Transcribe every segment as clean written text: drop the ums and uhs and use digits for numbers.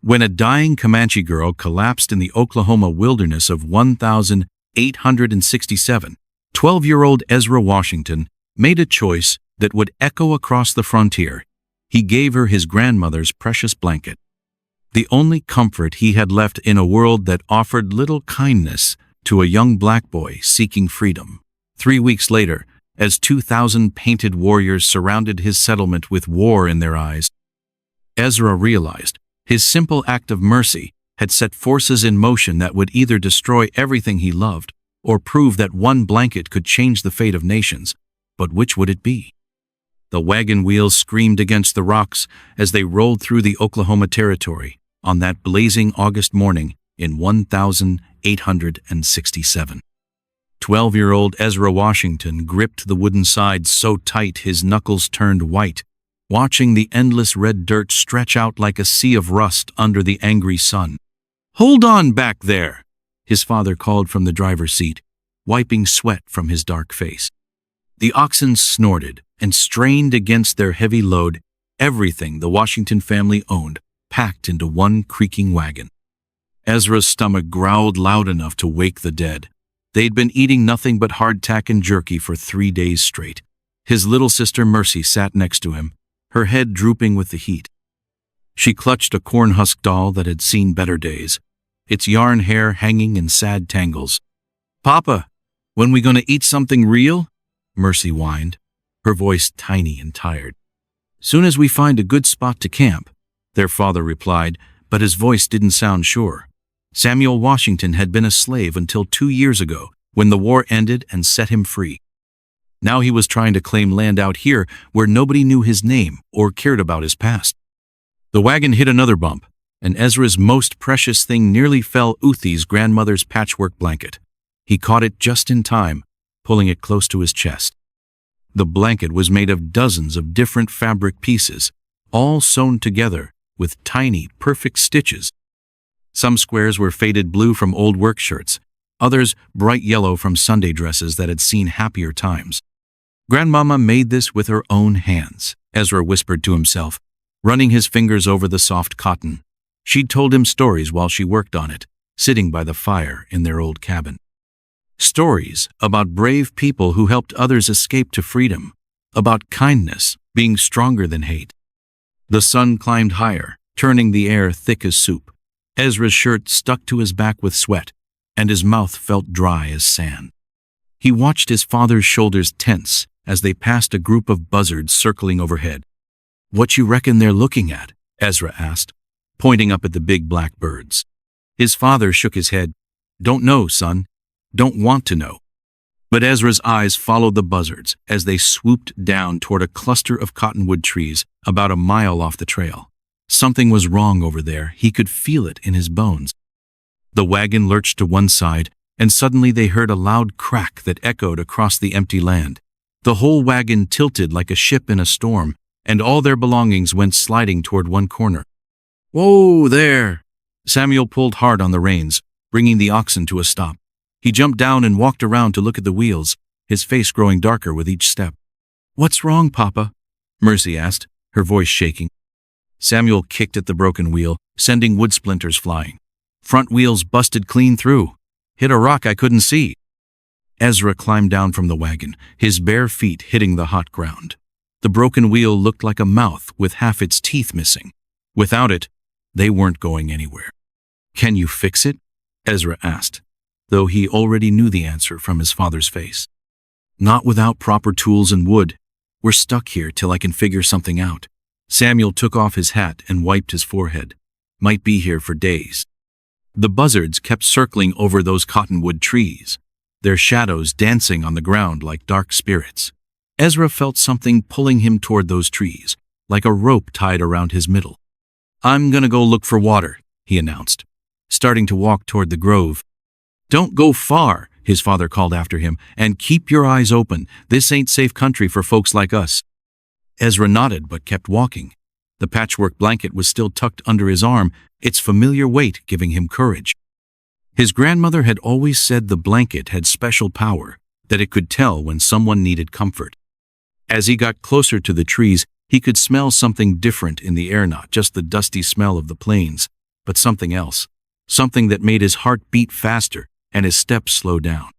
when a dying Comanche girl collapsed in the Oklahoma wilderness of 1867, 12-year-old Ezra Washington made a choice that would echo across the frontier. He gave her his grandmother's precious blanket, the only comfort he had left in a world that offered little kindness to a young black boy seeking freedom. 3 weeks later, as 2,000 painted warriors surrounded his settlement with war in their eyes, Ezra realized his simple act of mercy had set forces in motion that would either destroy everything he loved or prove that one blanket could change the fate of nations. But which would it be? The wagon wheels screamed against the rocks as they rolled through the Oklahoma Territory on that blazing August morning in 1867. 12-year-old Ezra Washington gripped the wooden sides so tight his knuckles turned white, watching the endless red dirt stretch out like a sea of rust under the angry sun. "Hold on back there," his father called from the driver's seat, wiping sweat from his dark face. The oxen snorted and strained against their heavy load, everything the Washington family owned packed into one creaking wagon. Ezra's stomach growled loud enough to wake the dead. They'd been eating nothing but hardtack and jerky for 3 days straight. His little sister Mercy sat next to him, her head drooping with the heat. She clutched a corn-husk doll that had seen better days, its yarn hair hanging in sad tangles. "Papa, when we gonna eat something real?" Mercy whined, her voice tiny and tired. "Soon as we find a good spot to camp," their father replied, but his voice didn't sound sure. Samuel Washington had been a slave until 2 years ago, when the war ended and set him free. Now he was trying to claim land out here where nobody knew his name or cared about his past. The wagon hit another bump, and Ezra's most precious thing nearly fell. Uthie's grandmother's patchwork blanket. He caught it just in time, pulling it close to his chest. The blanket was made of dozens of different fabric pieces, all sewn together with tiny, perfect stitches. Some squares were faded blue from old work shirts, others bright yellow from Sunday dresses that had seen happier times. "Grandmama made this with her own hands," Ezra whispered to himself, running his fingers over the soft cotton. She'd told him stories while she worked on it, sitting by the fire in their old cabin. Stories about brave people who helped others escape to freedom, about kindness being stronger than hate. The sun climbed higher, turning the air thick as soup. Ezra's shirt stuck to his back with sweat, and his mouth felt dry as sand. He watched his father's shoulders tense as they passed a group of buzzards circling overhead. "What you reckon they're looking at?" Ezra asked, pointing up at the big black birds. His father shook his head. "Don't know, son. Don't want to know." But Ezra's eyes followed the buzzards as they swooped down toward a cluster of cottonwood trees about a mile off the trail. Something was wrong over there. He could feel it in his bones. The wagon lurched to one side, and suddenly they heard a loud crack that echoed across the empty land. The whole wagon tilted like a ship in a storm, and all their belongings went sliding toward one corner. "Whoa there!" Samuel pulled hard on the reins, bringing the oxen to a stop. He jumped down and walked around to look at the wheels, his face growing darker with each step. "What's wrong, Papa?" Mercy asked, her voice shaking. Samuel kicked at the broken wheel, sending wood splinters flying. "Front wheels busted clean through. Hit a rock I couldn't see." Ezra climbed down from the wagon, his bare feet hitting the hot ground. The broken wheel looked like a mouth with half its teeth missing. Without it, they weren't going anywhere. "Can you fix it?" Ezra asked, though he already knew the answer from his father's face. "Not without proper tools and wood. We're stuck here till I can figure something out." Samuel took off his hat and wiped his forehead. "Might be here for days." The buzzards kept circling over those cottonwood trees, their shadows dancing on the ground like dark spirits. Ezra felt something pulling him toward those trees, like a rope tied around his middle. "I'm gonna go look for water," he announced, starting to walk toward the grove. "Don't go far," his father called after him, "and keep your eyes open. This ain't safe country for folks like us." Ezra nodded but kept walking. The patchwork blanket was still tucked under his arm, its familiar weight giving him courage. His grandmother had always said the blanket had special power, that it could tell when someone needed comfort. As he got closer to the trees, he could smell something different in the air, not just the dusty smell of the plains, but something else. Something that made his heart beat faster and his steps slow down.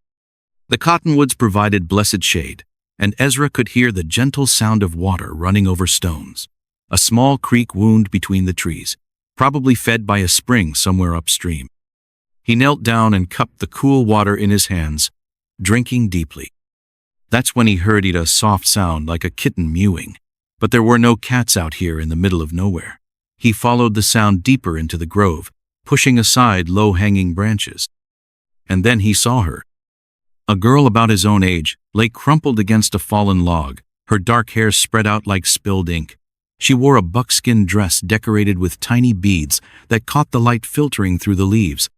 The cottonwoods provided blessed shade, and Ezra could hear the gentle sound of water running over stones. A small creek wound between the trees, probably fed by a spring somewhere upstream. He knelt down and cupped the cool water in his hands, drinking deeply. That's when he heard a soft sound like a kitten mewing. But there were no cats out here in the middle of nowhere. He followed the sound deeper into the grove, pushing aside low-hanging branches. And then he saw her. A girl about his own age lay crumpled against a fallen log, her dark hair spread out like spilled ink. She wore a buckskin dress decorated with tiny beads that caught the light filtering through the leaves.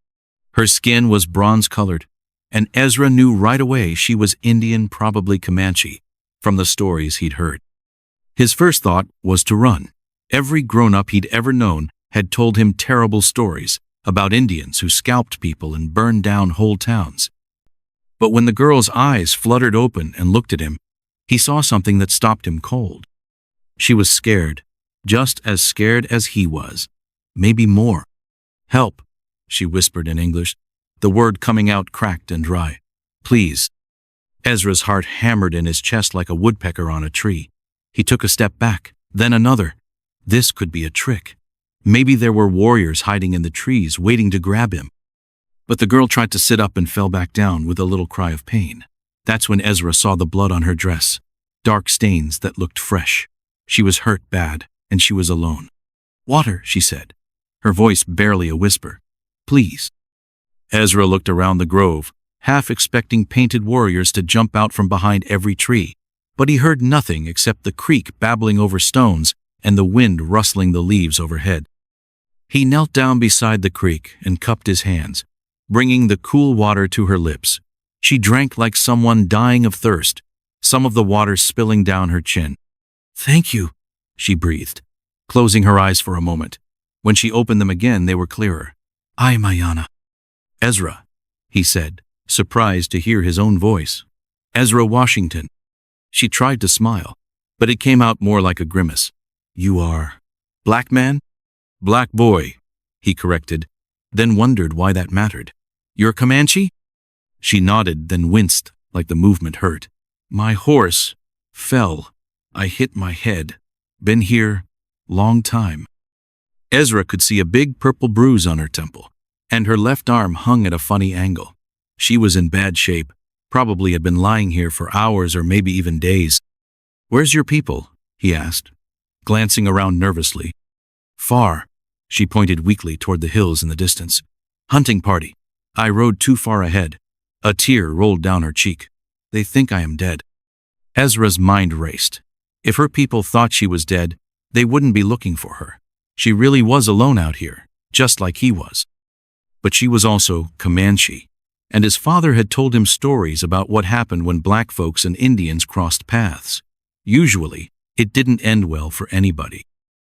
Her skin was bronze-colored, and Ezra knew right away she was Indian, probably Comanche, from the stories he'd heard. His first thought was to run. Every grown-up he'd ever known had told him terrible stories about Indians who scalped people and burned down whole towns. But when the girl's eyes fluttered open and looked at him, he saw something that stopped him cold. She was scared, just as scared as he was, maybe more. "Help," she whispered in English, the word coming out cracked and dry. "Please." Ezra's heart hammered in his chest like a woodpecker on a tree. He took a step back, then another. This could be a trick. Maybe there were warriors hiding in the trees waiting to grab him. But the girl tried to sit up and fell back down with a little cry of pain. That's when Ezra saw the blood on her dress, dark stains that looked fresh. She was hurt bad, and she was alone. "Water," she said, her voice barely a whisper. "Please." Ezra looked around the grove, half expecting painted warriors to jump out from behind every tree, but he heard nothing except the creek babbling over stones and the wind rustling the leaves overhead. He knelt down beside the creek and cupped his hands, bringing the cool water to her lips. She drank like someone dying of thirst, some of the water spilling down her chin. "Thank you," she breathed, closing her eyes for a moment. When she opened them again, they were clearer. "Ay, Mayana." "Ezra," he said, surprised to hear his own voice. "Ezra Washington." She tried to smile, but it came out more like a grimace. "You are black man?" "Black boy," he corrected, then wondered why that mattered. "You're Comanche?" She nodded, then winced, like the movement hurt. "My horse fell. I hit my head. Been here long time." Ezra could see a big purple bruise on her temple, and her left arm hung at a funny angle. She was in bad shape, probably had been lying here for hours or maybe even days. "Where's your people?" he asked, glancing around nervously. "Far," she pointed weakly toward the hills in the distance. "Hunting party. I rode too far ahead." A tear rolled down her cheek. "They think I am dead." Ezra's mind raced. If her people thought she was dead, they wouldn't be looking for her. She really was alone out here, just like he was. But she was also Comanche, and his father had told him stories about what happened when black folks and Indians crossed paths. Usually, it didn't end well for anybody.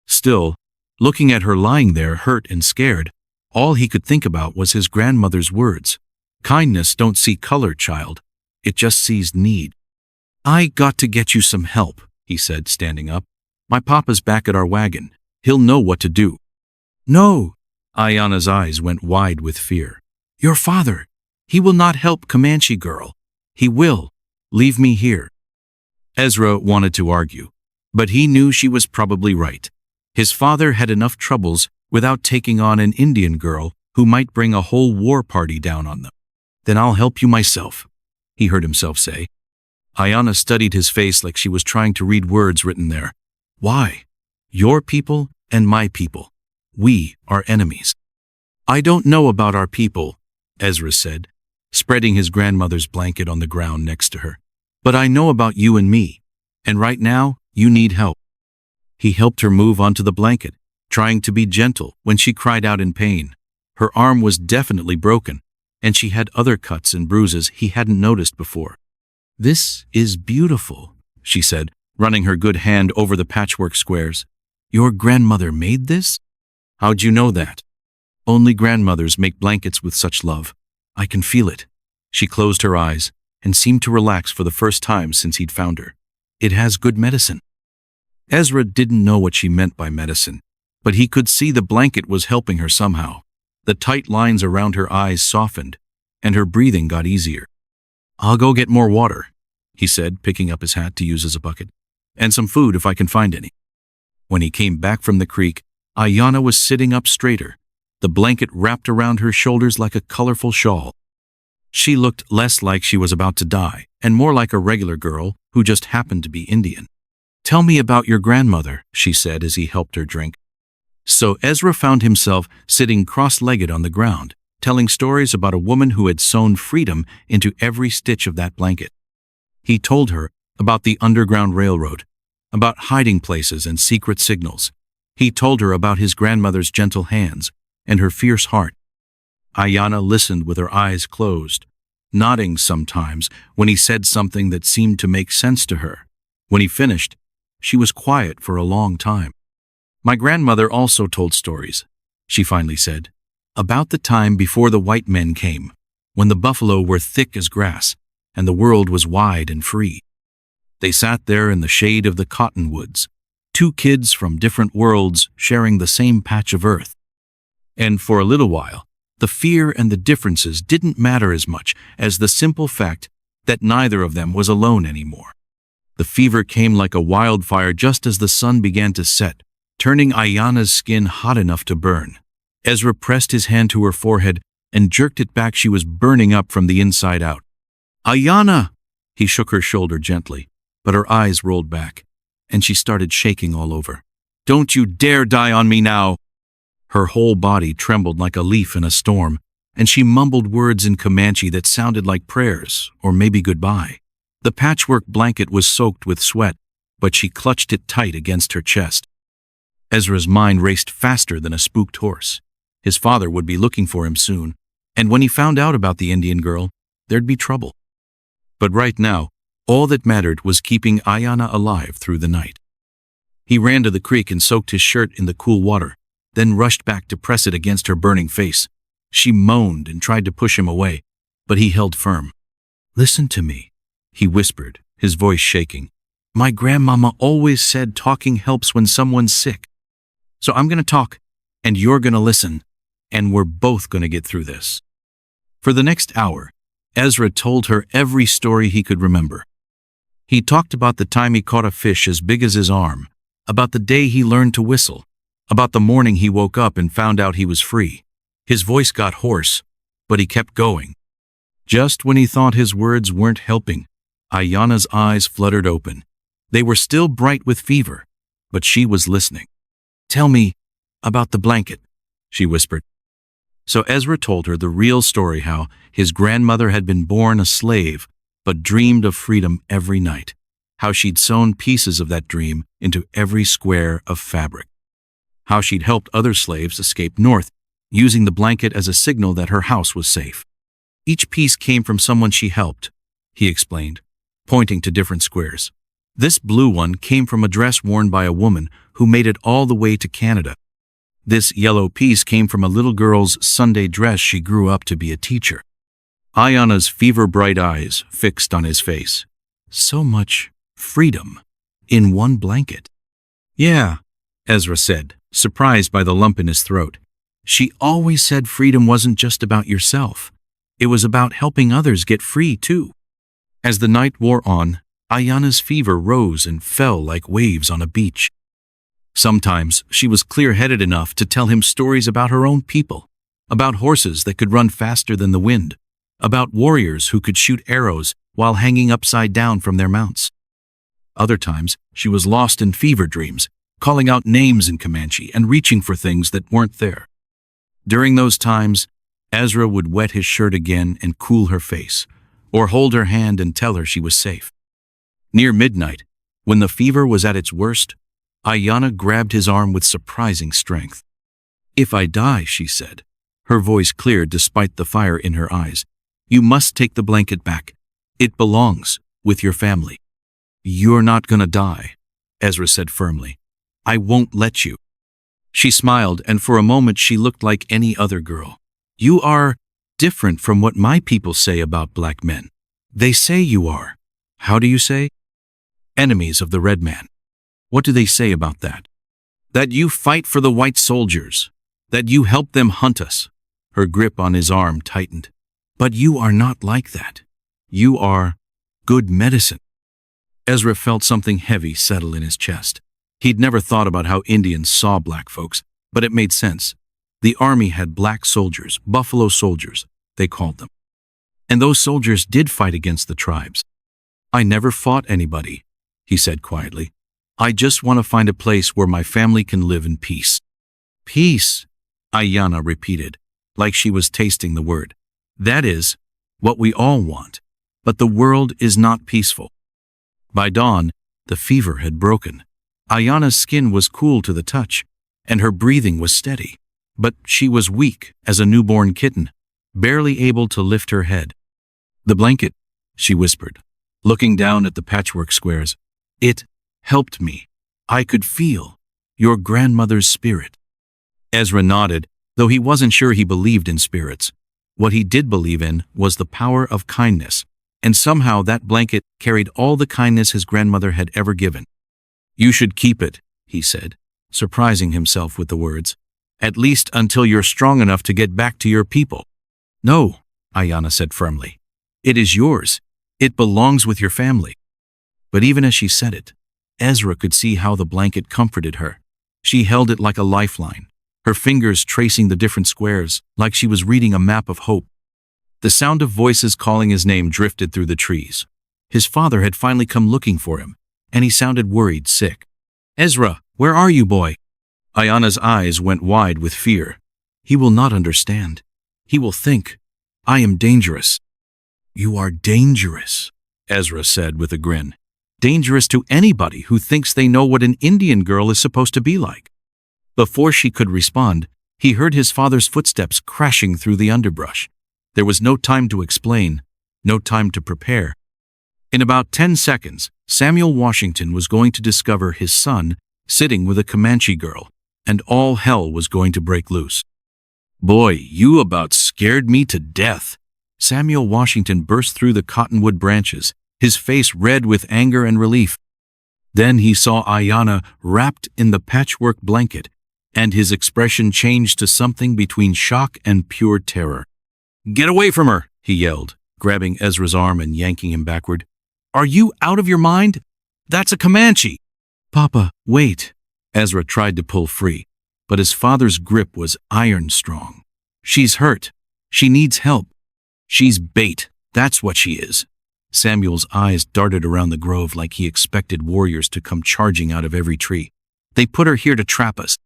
Still, looking at her lying there hurt and scared, all he could think about was his grandmother's words. "Kindness don't see color, child. It just sees need." "I got to get you some help," he said, standing up. "My papa's back at our wagon. He'll know what to do." "No!" Ayana's eyes went wide with fear. "Your father. He will not help Comanche girl. He will. Leave me here." Ezra wanted to argue, but he knew she was probably right. His father had enough troubles without taking on an Indian girl who might bring a whole war party down on them. "Then I'll help you myself," he heard himself say. Ayana studied his face like she was trying to read words written there. "Why? Your people and my people. We are enemies." "I don't know about our people," Ezra said, spreading his grandmother's blanket on the ground next to her. "But I know about you and me, and right now, you need help." He helped her move onto the blanket, trying to be gentle when she cried out in pain. Her arm was definitely broken, and she had other cuts and bruises he hadn't noticed before. "This is beautiful," she said, running her good hand over the patchwork squares. "Your grandmother made this?" "How'd you know that?" "Only grandmothers make blankets with such love. I can feel it." She closed her eyes and seemed to relax for the first time since he'd found her. "It has good medicine." Ezra didn't know what she meant by medicine, But he could see the blanket was helping her somehow. The tight lines around her eyes softened, and her breathing got easier. "I'll go get more water," he said, picking up his hat to use as a bucket, "and some food if I can find any." When he came back from the creek, Ayanna was sitting up straighter, the blanket wrapped around her shoulders like a colorful shawl. She looked less like she was about to die, and more like a regular girl who just happened to be Indian. "Tell me about your grandmother," she said as he helped her drink. So Ezra found himself sitting cross-legged on the ground, telling stories about a woman who had sewn freedom into every stitch of that blanket. He told her about the Underground Railroad, about hiding places and secret signals. He told her about his grandmother's gentle hands and her fierce heart. Ayanna listened with her eyes closed, nodding sometimes when he said something that seemed to make sense to her. When he finished, she was quiet for a long time. "My grandmother also told stories," she finally said, "about the time before the white men came, when the buffalo were thick as grass and the world was wide and free. They sat there in the shade of the cottonwoods, two kids from different worlds sharing the same patch of earth. And for a little while, the fear and the differences didn't matter as much as the simple fact that neither of them was alone anymore. The fever came like a wildfire just as the sun began to set, turning Ayanna's skin hot enough to burn. Ezra pressed his hand to her forehead and jerked it back. She was burning up from the inside out. "Ayanna!" He shook her shoulder gently, but her eyes rolled back, and she started shaking all over. "Don't you dare die on me now!" Her whole body trembled like a leaf in a storm, and she mumbled words in Comanche that sounded like prayers, or maybe goodbye. The patchwork blanket was soaked with sweat, but she clutched it tight against her chest. Ezra's mind raced faster than a spooked horse. His father would be looking for him soon, and when he found out about the Indian girl, there'd be trouble. But right now, all that mattered was keeping Ayanna alive through the night. He ran to the creek and soaked his shirt in the cool water, then rushed back to press it against her burning face. She moaned and tried to push him away, but he held firm. "Listen to me," he whispered, his voice shaking. "My grandmama always said talking helps when someone's sick. So I'm going to talk, and you're going to listen, and we're both going to get through this." For the next hour, Ezra told her every story he could remember. He talked about the time he caught a fish as big as his arm, about the day he learned to whistle, about the morning he woke up and found out he was free. His voice got hoarse, but he kept going. Just when he thought his words weren't helping, Ayanna's eyes fluttered open. They were still bright with fever, but she was listening. "Tell me about the blanket," she whispered. So Ezra told her the real story, how his grandmother had been born a slave but dreamed of freedom every night, how she'd sewn pieces of that dream into every square of fabric, how she'd helped other slaves escape north, using the blanket as a signal that her house was safe. Each piece came from someone she helped, he explained, pointing to different squares. This blue one came from a dress worn by a woman who made it all the way to Canada. This yellow piece came from a little girl's Sunday dress. She grew up to be a teacher. Ayanna's fever-bright eyes fixed on his face. So much freedom in one blanket. "Yeah," Ezra said, surprised by the lump in his throat. "She always said freedom wasn't just about yourself. It was about helping others get free, too." As the night wore on, Ayanna's fever rose and fell like waves on a beach. Sometimes she was clear-headed enough to tell him stories about her own people, about horses that could run faster than the wind, about warriors who could shoot arrows while hanging upside down from their mounts. Other times, she was lost in fever dreams, calling out names in Comanche and reaching for things that weren't there. During those times, Ezra would wet his shirt again and cool her face, or hold her hand and tell her she was safe. Near midnight, when the fever was at its worst, Ayanna grabbed his arm with surprising strength. "If I die," she said, her voice clear despite the fire in her eyes, "you must take the blanket back. It belongs with your family." "You're not gonna die," Ezra said firmly. "I won't let you." She smiled, and for a moment she looked like any other girl. "You are different from what my people say about black men. They say you are. How do you say? Enemies of the red man. What do they say about that?" That you fight for the white soldiers. That you help them hunt us." Her grip on his arm tightened. "But you are not like that. You are good medicine." Ezra felt something heavy settle in his chest. He'd never thought about how Indians saw black folks, but it made sense. The army had black soldiers, buffalo soldiers, they called them. And those soldiers did fight against the tribes. "I never fought anybody," he said quietly. "I just want to find a place where my family can live in peace." "Peace," Ayanna repeated, like she was tasting the word. "That is what we all want. But the world is not peaceful." By dawn, the fever had broken. Ayanna's skin was cool to the touch, and her breathing was steady. But she was weak as a newborn kitten, barely able to lift her head. "The blanket," she whispered, looking down at the patchwork squares. "It helped me. I could feel your grandmother's spirit." Ezra nodded, though he wasn't sure he believed in spirits. What he did believe in was the power of kindness, and somehow that blanket carried all the kindness his grandmother had ever given. "You should keep it," he said, surprising himself with the words. "At least until you're strong enough to get back to your people." "No," Ayanna said firmly. "It is yours. It belongs with your family." But even as she said it, Ezra could see how the blanket comforted her. She held it like a lifeline, her fingers tracing the different squares, like she was reading a map of hope. The sound of voices calling his name drifted through the trees. His father had finally come looking for him, and he sounded worried, sick. "Ezra, where are you, boy?" Ayanna's eyes went wide with fear. "He will not understand. He will think I am dangerous." "You are dangerous," Ezra said with a grin. "Dangerous to anybody who thinks they know what an Indian girl is supposed to be like." Before she could respond, he heard his father's footsteps crashing through the underbrush. There was no time to explain, no time to prepare. In about 10 seconds, Samuel Washington was going to discover his son sitting with a Comanche girl, and all hell was going to break loose. "Boy, you about scared me to death." Samuel Washington burst through the cottonwood branches, his face red with anger and relief. Then he saw Ayanna wrapped in the patchwork blanket, and his expression changed to something between shock and pure terror. "Get away from her," he yelled, grabbing Ezra's arm and yanking him backward. "Are you out of your mind? That's a Comanche." "Papa, wait." Ezra tried to pull free, but his father's grip was iron strong. "She's hurt. She needs help. She's bait. That's what she is." Samuel's eyes darted around the grove like he expected warriors to come charging out of every tree. "They put her here to trap us.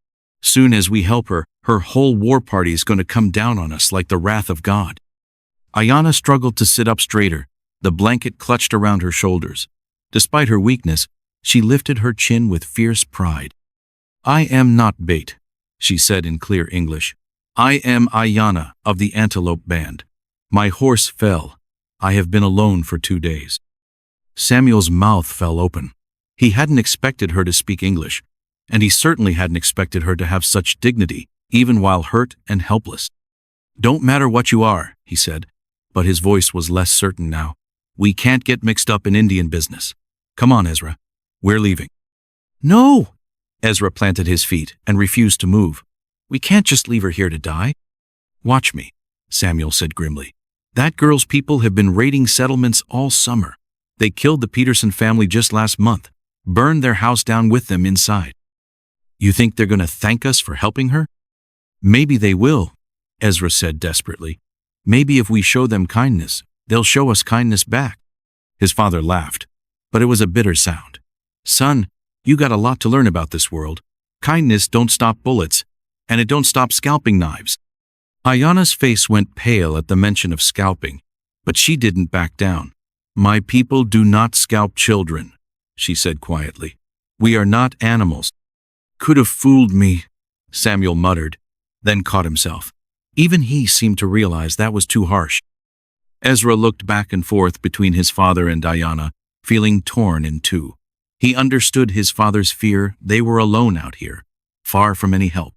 Soon as we help her, her whole war party is going to come down on us like the wrath of God." Ayanna struggled to sit up straighter, the blanket clutched around her shoulders. Despite her weakness, she lifted her chin with fierce pride. "I am not bait," she said in clear English. "I am Ayanna of the Antelope Band. My horse fell. I have been alone for 2 days." Samuel's mouth fell open. He hadn't expected her to speak English, and he certainly hadn't expected her to have such dignity, even while hurt and helpless. "Don't matter what you are," he said, but his voice was less certain now. "We can't get mixed up in Indian business. Come on, Ezra. We're leaving." "No!" Ezra planted his feet and refused to move. "We can't just leave her here to die." "Watch me," Samuel said grimly. "That girl's people have been raiding settlements all summer. They killed the Peterson family just last month, burned their house down with them inside. You think they're going to thank us for helping her?" "Maybe they will," Ezra said desperately. "Maybe if we show them kindness, they'll show us kindness back." His father laughed, but it was a bitter sound. "Son, you got a lot to learn about this world. Kindness don't stop bullets, and it don't stop scalping knives." Ayanna's face went pale at the mention of scalping, but she didn't back down. "My people do not scalp children," she said quietly. "We are not animals." "Could have fooled me," Samuel muttered, then caught himself. Even he seemed to realize that was too harsh. Ezra looked back and forth between his father and Ayanna, feeling torn in two. He understood his father's fear. They were alone out here, far from any help.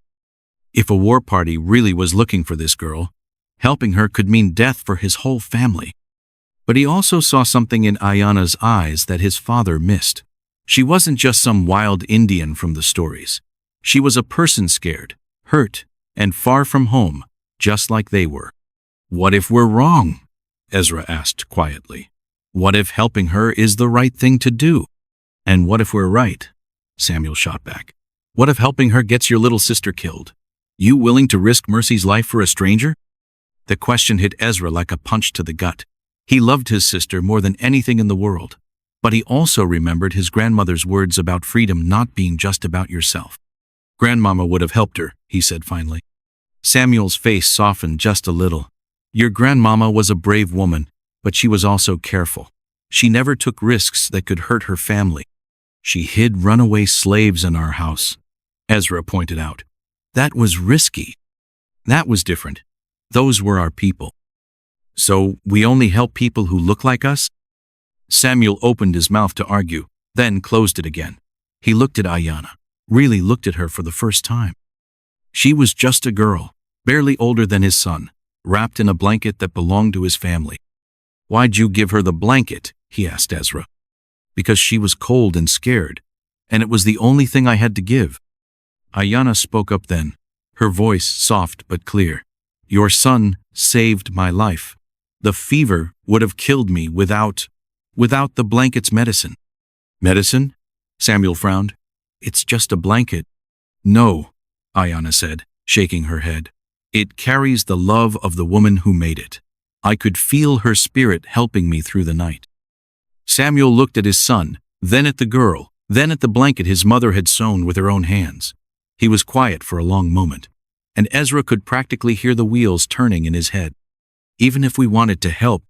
If a war party really was looking for this girl, helping her could mean death for his whole family. But he also saw something in Ayanna's eyes that his father missed. She wasn't just some wild Indian from the stories. She was a person scared, hurt, and far from home, just like they were. "What if we're wrong?" Ezra asked quietly. "What if helping her is the right thing to do?" "And what if we're right?" Samuel shot back. "What if helping her gets your little sister killed? You willing to risk Mercy's life for a stranger?" The question hit Ezra like a punch to the gut. He loved his sister more than anything in the world, but he also remembered his grandmother's words about freedom not being just about yourself. "Grandmama would have helped her," he said finally. Samuel's face softened just a little. "Your grandmama was a brave woman, but she was also careful. She never took risks that could hurt her family. She hid runaway slaves in our house," Ezra pointed out. "That was risky. That was different. Those were our people." "So we only help people who look like us?" Samuel opened his mouth to argue, then closed it again. He looked at Ayanna, really looked at her for the first time. She was just a girl, barely older than his son, wrapped in a blanket that belonged to his family. "Why'd you give her the blanket?" he asked Ezra. "Because she was cold and scared, and it was the only thing I had to give." Ayanna spoke up then, her voice soft but clear. "Your son saved my life. The fever would have killed me without the blanket's medicine." "Medicine?" Samuel frowned. "It's just a blanket." "No," Ayanna said, shaking her head. "It carries the love of the woman who made it. I could feel her spirit helping me through the night." Samuel looked at his son, then at the girl, then at the blanket his mother had sewn with her own hands. He was quiet for a long moment, and Ezra could practically hear the wheels turning in his head. "Even if we wanted to help,"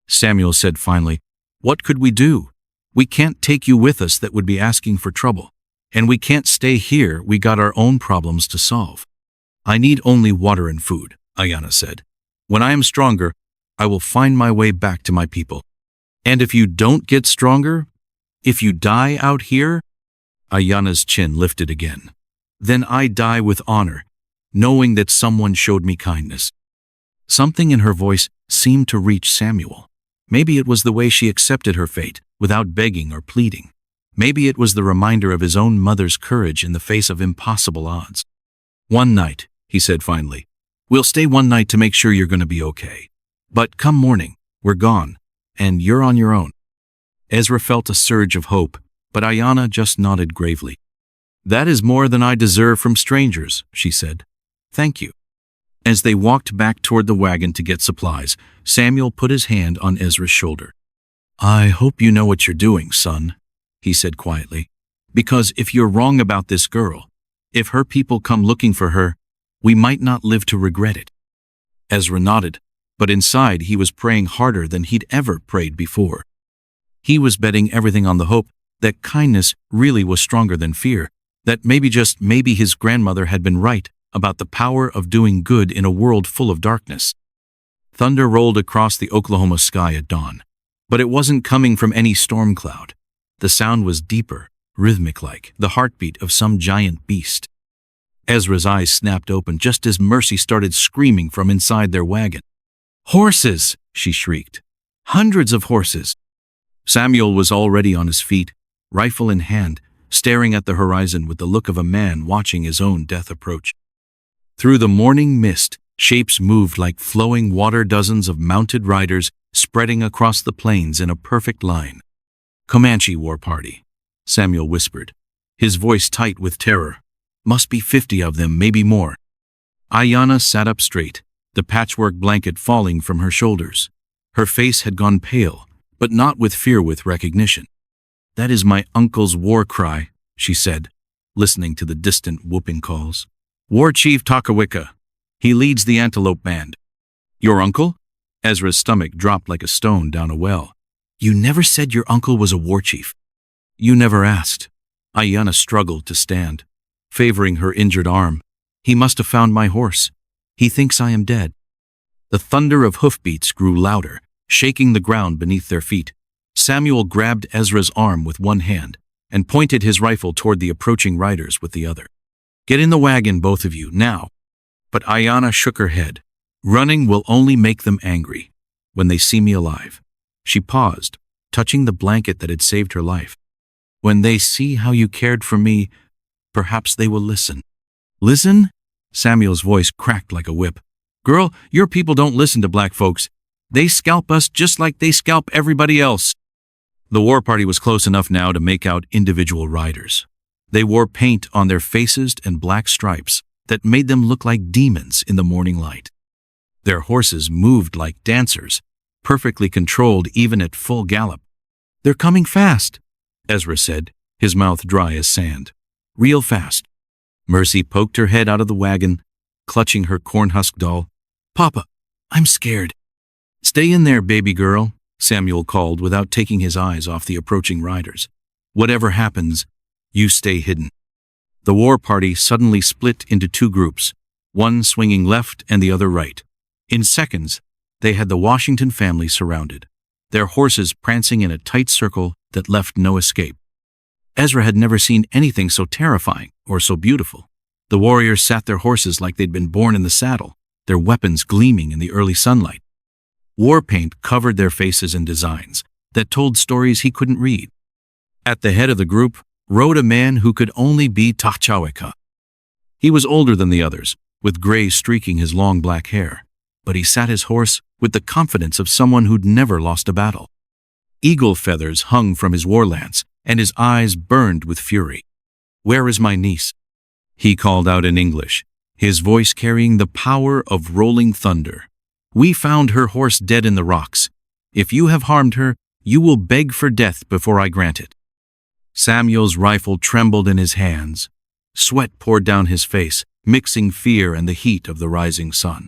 Samuel said finally, "what could we do? We can't take you with us, that would be asking for trouble. And we can't stay here, we got our own problems to solve." "I need only water and food," Ayanna said. "When I am stronger, I will find my way back to my people." "And if you don't get stronger? If you die out here?" Ayanna's chin lifted again. "Then I die with honor, knowing that someone showed me kindness." Something in her voice seemed to reach Samuel. Maybe it was the way she accepted her fate, without begging or pleading. Maybe it was the reminder of his own mother's courage in the face of impossible odds. "One night," he said finally. "We'll stay one night to make sure you're going to be okay. But come morning, we're gone, and you're on your own." Ezra felt a surge of hope, but Ayanna just nodded gravely. "That is more than I deserve from strangers," she said. "Thank you." As they walked back toward the wagon to get supplies, Samuel put his hand on Ezra's shoulder. "I hope you know what you're doing, son," he said quietly. "Because if you're wrong about this girl, if her people come looking for her, we might not live to regret it." Ezra nodded, but inside he was praying harder than he'd ever prayed before. He was betting everything on the hope that kindness really was stronger than fear, that maybe, just maybe, his grandmother had been right about the power of doing good in a world full of darkness. Thunder rolled across the Oklahoma sky at dawn, but it wasn't coming from any storm cloud. The sound was deeper, rhythmic-like, the heartbeat of some giant beast. Ezra's eyes snapped open just as Mercy started screaming from inside their wagon. "Horses!" she shrieked. "Hundreds of horses!" Samuel was already on his feet, rifle in hand, staring at the horizon with the look of a man watching his own death approach. Through the morning mist, shapes moved like flowing water, dozens of mounted riders spreading across the plains in a perfect line. "Comanche war party," Samuel whispered, his voice tight with terror. "Must be 50 of them, maybe more." Ayanna sat up straight, the patchwork blanket falling from her shoulders. Her face had gone pale, but not with fear, with recognition. "That is my uncle's war cry," she said, listening to the distant whooping calls. "War Chief Takawika. He leads the Antelope Band." "Your uncle?" Ezra's stomach dropped like a stone down a well. "You never said your uncle was a war chief." "You never asked." Ayanna struggled to stand, favoring her injured arm. "He must have found my horse. He thinks I am dead." The thunder of hoofbeats grew louder, shaking the ground beneath their feet. Samuel grabbed Ezra's arm with one hand and pointed his rifle toward the approaching riders with the other. "Get in the wagon, both of you, now." But Ayanna shook her head. "Running will only make them angry when they see me alive." She paused, touching the blanket that had saved her life. "When they see how you cared for me, Perhaps they will listen. Listen? Samuel's voice cracked like a whip. Girl, your people don't listen to black folks. They scalp us just like they scalp everybody else. The war party was close enough now to make out individual riders. They wore paint on their faces and black stripes that made them look like demons in the morning light. Their horses moved like dancers, perfectly controlled even at full gallop. They're coming fast, Ezra said, his mouth dry as sand. Real fast. Mercy poked her head out of the wagon, clutching her cornhusk doll. Papa, I'm scared. Stay in there, baby girl, Samuel called without taking his eyes off the approaching riders. Whatever happens, you stay hidden. The war party suddenly split into two groups, one swinging left and the other right. In seconds, they had the Washington family surrounded, their horses prancing in a tight circle that left no escape. Ezra had never seen anything so terrifying or so beautiful. The warriors sat their horses like they'd been born in the saddle, their weapons gleaming in the early sunlight. War paint covered their faces in designs that told stories he couldn't read. At the head of the group rode a man who could only be Tachchaweka. He was older than the others, with gray streaking his long black hair, but he sat his horse with the confidence of someone who'd never lost a battle. Eagle feathers hung from his war lance, and his eyes burned with fury. Where is my niece? He called out in English, his voice carrying the power of rolling thunder. We found her horse dead in the rocks. If you have harmed her, you will beg for death before I grant it. Samuel's rifle trembled in his hands. Sweat poured down his face, mixing fear and the heat of the rising sun.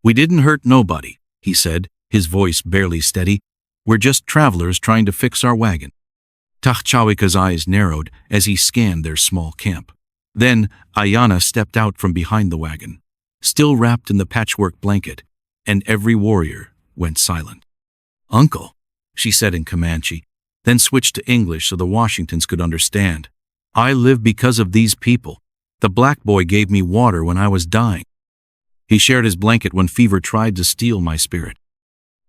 We didn't hurt nobody, he said, his voice barely steady. We're just travelers trying to fix our wagon. Tachchaweka's eyes narrowed as he scanned their small camp. Then Ayana stepped out from behind the wagon, still wrapped in the patchwork blanket, and every warrior went silent. Uncle, she said in Comanche, then switched to English so the Washingtons could understand. I live because of these people. The black boy gave me water when I was dying. He shared his blanket when fever tried to steal my spirit.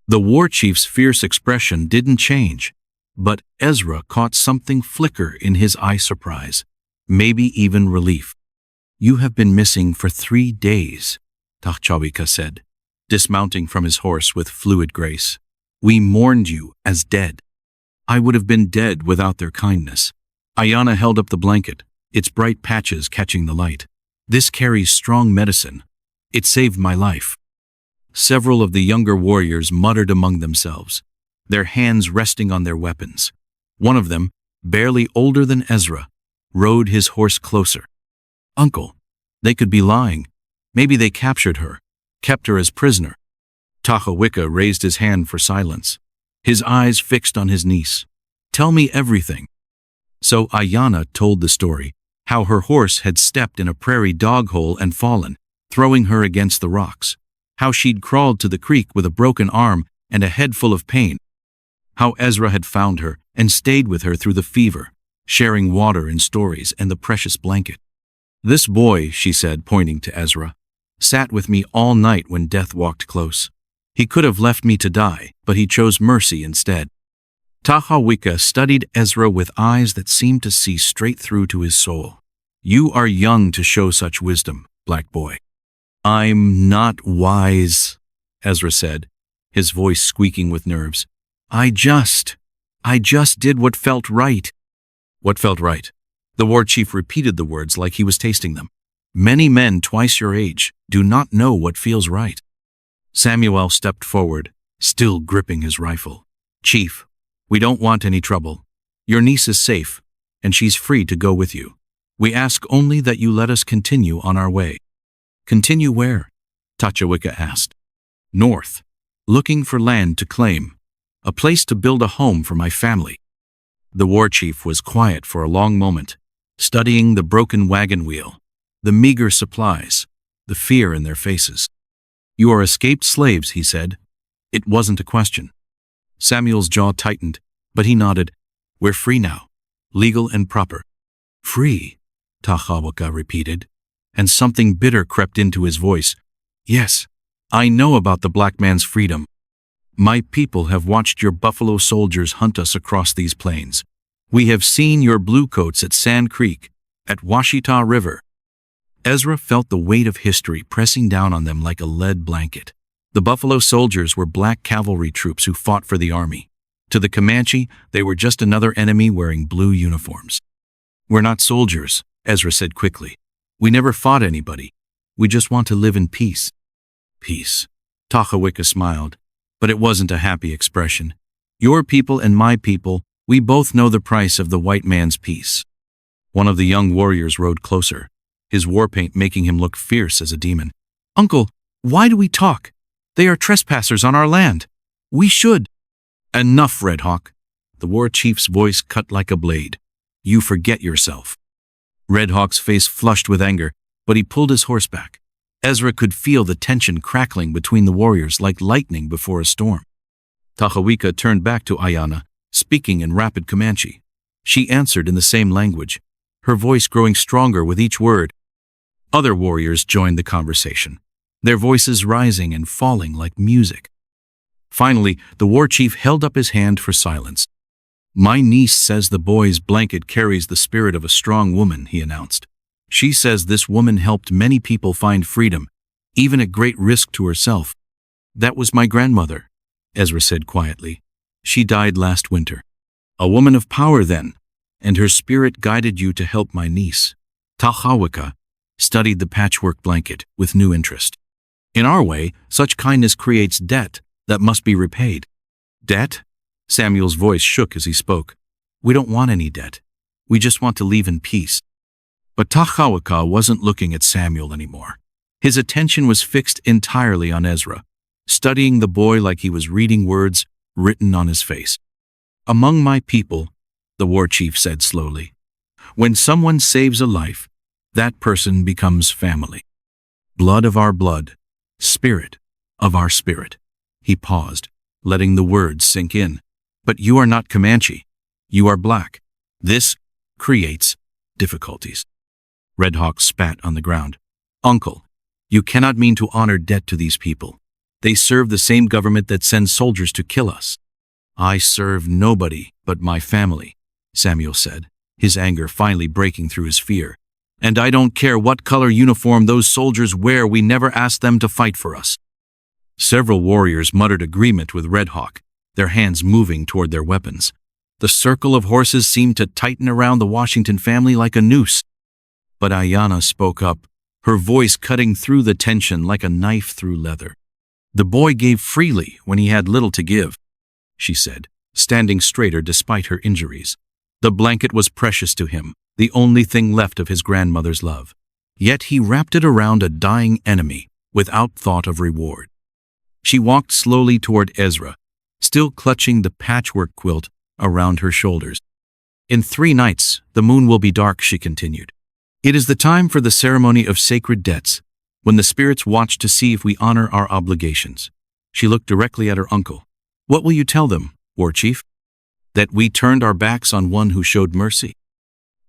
The war chief's fierce expression didn't change, but Ezra caught something flicker in his eye, surprise, maybe even relief. You have been missing for 3 days, Tachchaweka said, dismounting from his horse with fluid grace. We mourned you as dead. I would have been dead without their kindness. Ayana held up the blanket, its bright patches catching the light. This carries strong medicine. It saved my life. Several of the younger warriors muttered among themselves, their hands resting on their weapons. One of them, barely older than Ezra, rode his horse closer. Uncle, they could be lying. Maybe they captured her, kept her as prisoner. Tachchaweka raised his hand for silence, his eyes fixed on his niece. Tell me everything. So Ayana told the story, how her horse had stepped in a prairie dog hole and fallen, throwing her against the rocks. How she'd crawled to the creek with a broken arm and a head full of pain. How Ezra had found her and stayed with her through the fever, sharing water and stories and the precious blanket. This boy, she said, pointing to Ezra, sat with me all night when death walked close. He could have left me to die, but he chose mercy instead. Tachchaweka studied Ezra with eyes that seemed to see straight through to his soul. You are young to show such wisdom, black boy. I'm not wise, Ezra said, his voice squeaking with nerves. I just did what felt right. What felt right? The war chief repeated the words like he was tasting them. Many men twice your age do not know what feels right. Samuel stepped forward, still gripping his rifle. Chief, we don't want any trouble. Your niece is safe, and she's free to go with you. We ask only that you let us continue on our way. Continue where? Tachchaweka asked. North, looking for land to claim, a place to build a home for my family. The war chief was quiet for a long moment, studying the broken wagon wheel, the meager supplies, the fear in their faces. You are escaped slaves, he said. It wasn't a question. Samuel's jaw tightened, but he nodded. We're free now, legal and proper. Free, Tachchaweka repeated, and something bitter crept into his voice. Yes, I know about the black man's freedom. My people have watched your buffalo soldiers hunt us across these plains. We have seen your bluecoats at Sand Creek, at Washita River. Ezra felt the weight of history pressing down on them like a lead blanket. The Buffalo Soldiers were black cavalry troops who fought for the army. To the Comanche, they were just another enemy wearing blue uniforms. "We're not soldiers," Ezra said quickly. "We never fought anybody. We just want to live in peace." "Peace." Tahawika smiled, but it wasn't a happy expression. "Your people and my people, we both know the price of the white man's peace." One of the young warriors rode closer, his war paint making him look fierce as a demon. "Uncle, why do we talk? They are trespassers on our land. We should—" "Enough, Red Hawk." The war chief's voice cut like a blade. "You forget yourself." Red Hawk's face flushed with anger, but he pulled his horse back. Ezra could feel the tension crackling between the warriors like lightning before a storm. Tahawika turned back to Ayana, speaking in rapid Comanche. She answered in the same language, her voice growing stronger with each word. Other warriors joined the conversation, their voices rising and falling like music. Finally, the war chief held up his hand for silence. "My niece says the boy's blanket carries the spirit of a strong woman," he announced. "She says this woman helped many people find freedom, even at great risk to herself." "That was my grandmother," Ezra said quietly. "She died last winter." "A woman of power then, and her spirit guided you to help my niece." Tahawika studied the patchwork blanket with new interest. "In our way, such kindness creates debt that must be repaid." "Debt?" Samuel's voice shook as he spoke. "We don't want any debt. We just want to live in peace." But Tahawika wasn't looking at Samuel anymore. His attention was fixed entirely on Ezra, studying the boy like he was reading words written on his face. "Among my people," the war chief said slowly, "when someone saves a life, that person becomes family. Blood of our blood, spirit of our spirit." He paused, letting the words sink in. "But you are not Comanche. You are black. This creates difficulties." Red Hawk spat on the ground. "Uncle, you cannot mean to honor debt to these people. They serve the same government that sends soldiers to kill us." "I serve nobody but my family," Samuel said, his anger finally breaking through his fear. "And I don't care what color uniform those soldiers wear, we never asked them to fight for us." Several warriors muttered agreement with Red Hawk, their hands moving toward their weapons. The circle of horses seemed to tighten around the Washington family like a noose. But Ayana spoke up, her voice cutting through the tension like a knife through leather. "The boy gave freely when he had little to give," she said, standing straighter despite her injuries. "The blanket was precious to him, the only thing left of his grandmother's love. Yet he wrapped it around a dying enemy without thought of reward." She walked slowly toward Ezra, still clutching the patchwork quilt around her shoulders. "In 3 nights, the moon will be dark," she continued. "It is the time for the ceremony of sacred debts, when the spirits watch to see if we honor our obligations." She looked directly at her uncle. "What will you tell them, War Chief? That we turned our backs on one who showed mercy?"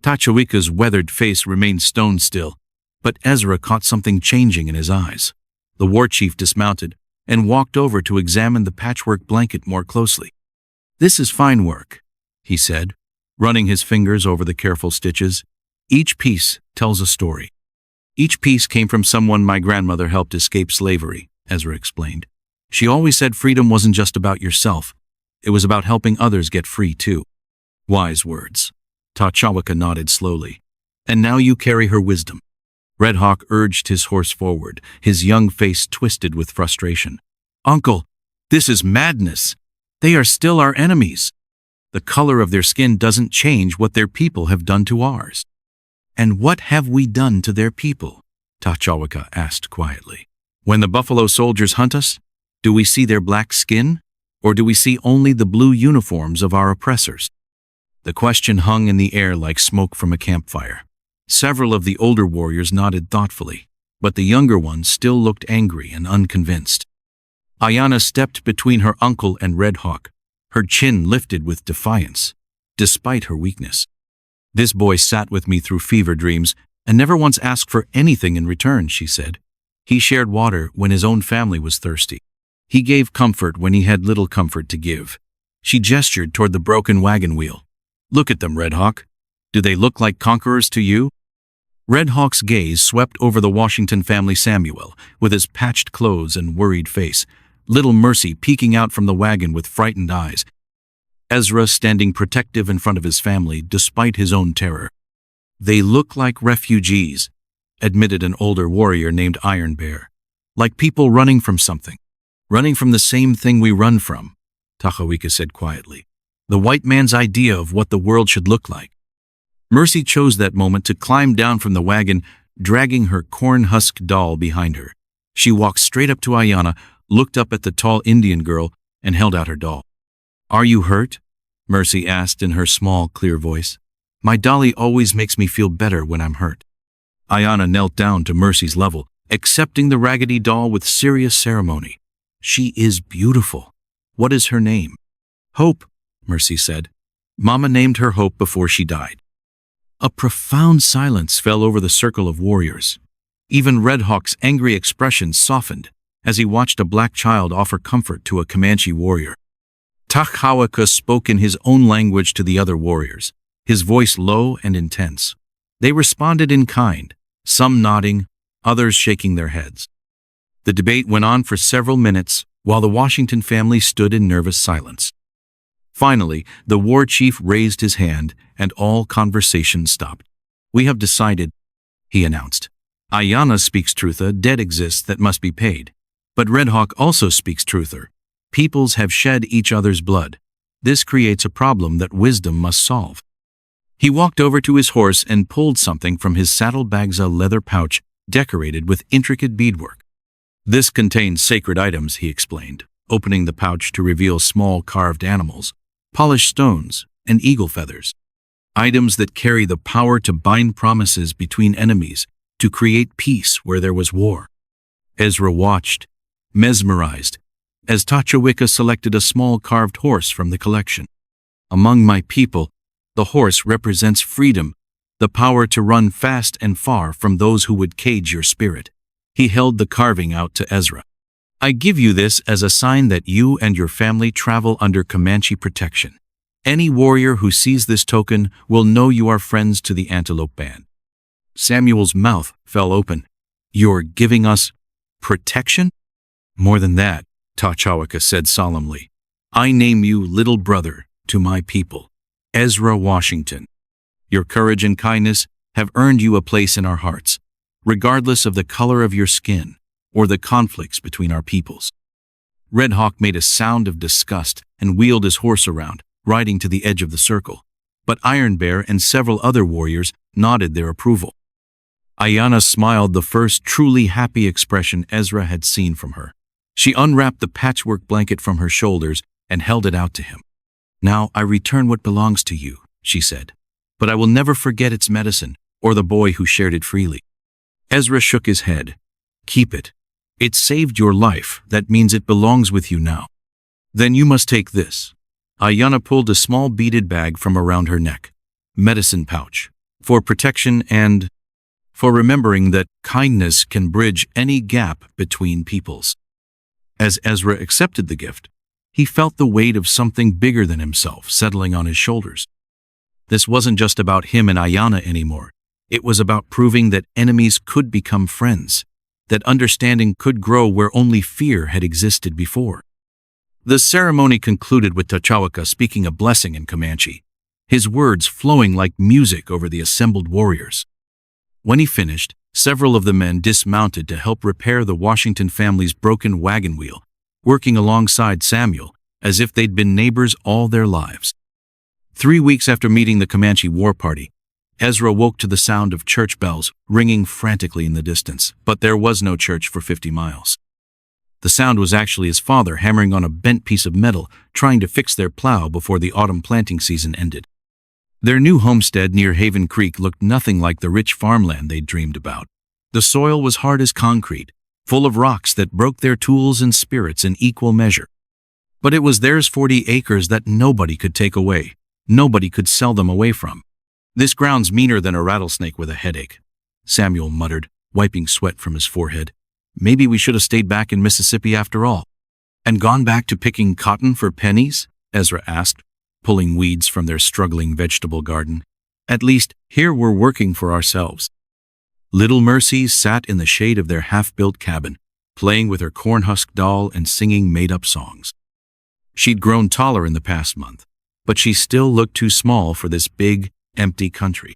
Tahawika's weathered face remained stone still, but Ezra caught something changing in his eyes. The war chief dismounted and walked over to examine the patchwork blanket more closely. "This is fine work," he said, running his fingers over the careful stitches. "Each piece tells a story." "Each piece came from someone my grandmother helped escape slavery," Ezra explained. "She always said freedom wasn't just about yourself. It was about helping others get free too." "Wise words." Tahawika nodded slowly. "And now you carry her wisdom." Red Hawk urged his horse forward, his young face twisted with frustration. "Uncle, this is madness. They are still our enemies. The color of their skin doesn't change what their people have done to ours." "And what have we done to their people?" Tahawika asked quietly. "When the Buffalo Soldiers hunt us, do we see their black skin, or do we see only the blue uniforms of our oppressors?" The question hung in the air like smoke from a campfire. Several of the older warriors nodded thoughtfully, but the younger one still looked angry and unconvinced. Ayana stepped between her uncle and Red Hawk, her chin lifted with defiance, despite her weakness. "This boy sat with me through fever dreams and never once asked for anything in return," she said. "He shared water when his own family was thirsty. He gave comfort when he had little comfort to give." She gestured toward the broken wagon wheel. "Look at them, Red Hawk. Do they look like conquerors to you, Red Hawk's gaze swept over the Washington family. Samuel, with his patched clothes and worried face, little Mercy peeking out from the wagon with frightened eyes, Ezra standing protective in front of his family despite his own terror. "They look like refugees," admitted an older warrior named Iron Bear. "Like people running from something. Running from the same thing we run from," Tachawika said quietly. "The white man's idea of what the world should look like." Mercy chose that moment to climb down from the wagon, dragging her corn-husk doll behind her. She walked straight up to Ayanna, looked up at the tall Indian girl, and held out her doll. "Are you hurt?" Mercy asked in her small, clear voice. "My dolly always makes me feel better when I'm hurt." Ayanna knelt down to Mercy's level, accepting the raggedy doll with serious ceremony. "She is beautiful. What is her name?" "Hope," Mercy said. "Mama named her Hope before she died." A profound silence fell over the circle of warriors. Even Red Hawk's angry expression softened as he watched a black child offer comfort to a Comanche warrior. Tachawika spoke in his own language to the other warriors, his voice low and intense. They responded in kind, some nodding, others shaking their heads. The debate went on for several minutes while the Washington family stood in nervous silence. Finally, the war chief raised his hand and all conversation stopped. "We have decided," he announced. "Ayanna speaks truther, debt exists that must be paid. But Red Hawk also speaks truther. Peoples have shed each other's blood. This creates a problem that wisdom must solve." He walked over to his horse and pulled something from his saddlebags, a leather pouch decorated with intricate beadwork. "This contains sacred items," he explained, opening the pouch to reveal small carved animals, polished stones, and eagle feathers. Items that carry the power to bind promises between enemies, to create peace where there was war. Ezra watched, mesmerized, as Tachawika selected a small carved horse from the collection. "Among my people, the horse represents freedom, the power to run fast and far from those who would cage your spirit." He held the carving out to Ezra. "I give you this as a sign that you and your family travel under Comanche protection. Any warrior who sees this token will know you are friends to the Antelope Band." Samuel's mouth fell open. "You're giving us protection?" "More than that," Tachawika said solemnly. "I name you little brother to my people, Ezra Washington. Your courage and kindness have earned you a place in our hearts, regardless of the color of your skin or the conflicts between our peoples." Red Hawk made a sound of disgust and wheeled his horse around, riding to the edge of the circle. But Iron Bear and several other warriors nodded their approval. Ayanna smiled, the first truly happy expression Ezra had seen from her. She unwrapped the patchwork blanket from her shoulders and held it out to him. "Now I return what belongs to you," she said. "But I will never forget its medicine or the boy who shared it freely." Ezra shook his head. "Keep it. It saved your life. That means it belongs with you now." "Then you must take this." Ayanna pulled a small beaded bag from around her neck. "Medicine pouch. For protection and for remembering that kindness can bridge any gap between peoples." As Ezra accepted the gift, he felt the weight of something bigger than himself settling on his shoulders. This wasn't just about him and Ayanna anymore. It was about proving that enemies could become friends, that understanding could grow where only fear had existed before. The ceremony concluded with Tachawika speaking a blessing in Comanche, his words flowing like music over the assembled warriors. When he finished, several of the men dismounted to help repair the Washington family's broken wagon wheel, working alongside Samuel as if they'd been neighbors all their lives. 3 weeks after meeting the Comanche war party, Ezra woke to the sound of church bells ringing frantically in the distance, but there was no church for 50 miles. The sound was actually his father hammering on a bent piece of metal, trying to fix their plow before the autumn planting season ended. Their new homestead near Haven Creek looked nothing like the rich farmland they'd dreamed about. The soil was hard as concrete, full of rocks that broke their tools and spirits in equal measure. But it was theirs 40 acres that nobody could take away, nobody could sell them away from. "This ground's meaner than a rattlesnake with a headache," Samuel muttered, wiping sweat from his forehead. "Maybe we should have stayed back in Mississippi after all." "And gone back to picking cotton for pennies?" Ezra asked, pulling weeds from their struggling vegetable garden. "At least, here we're working for ourselves." Little Mercy sat in the shade of their half-built cabin, playing with her cornhusk doll and singing made-up songs. She'd grown taller in the past month, but she still looked too small for this big, empty country.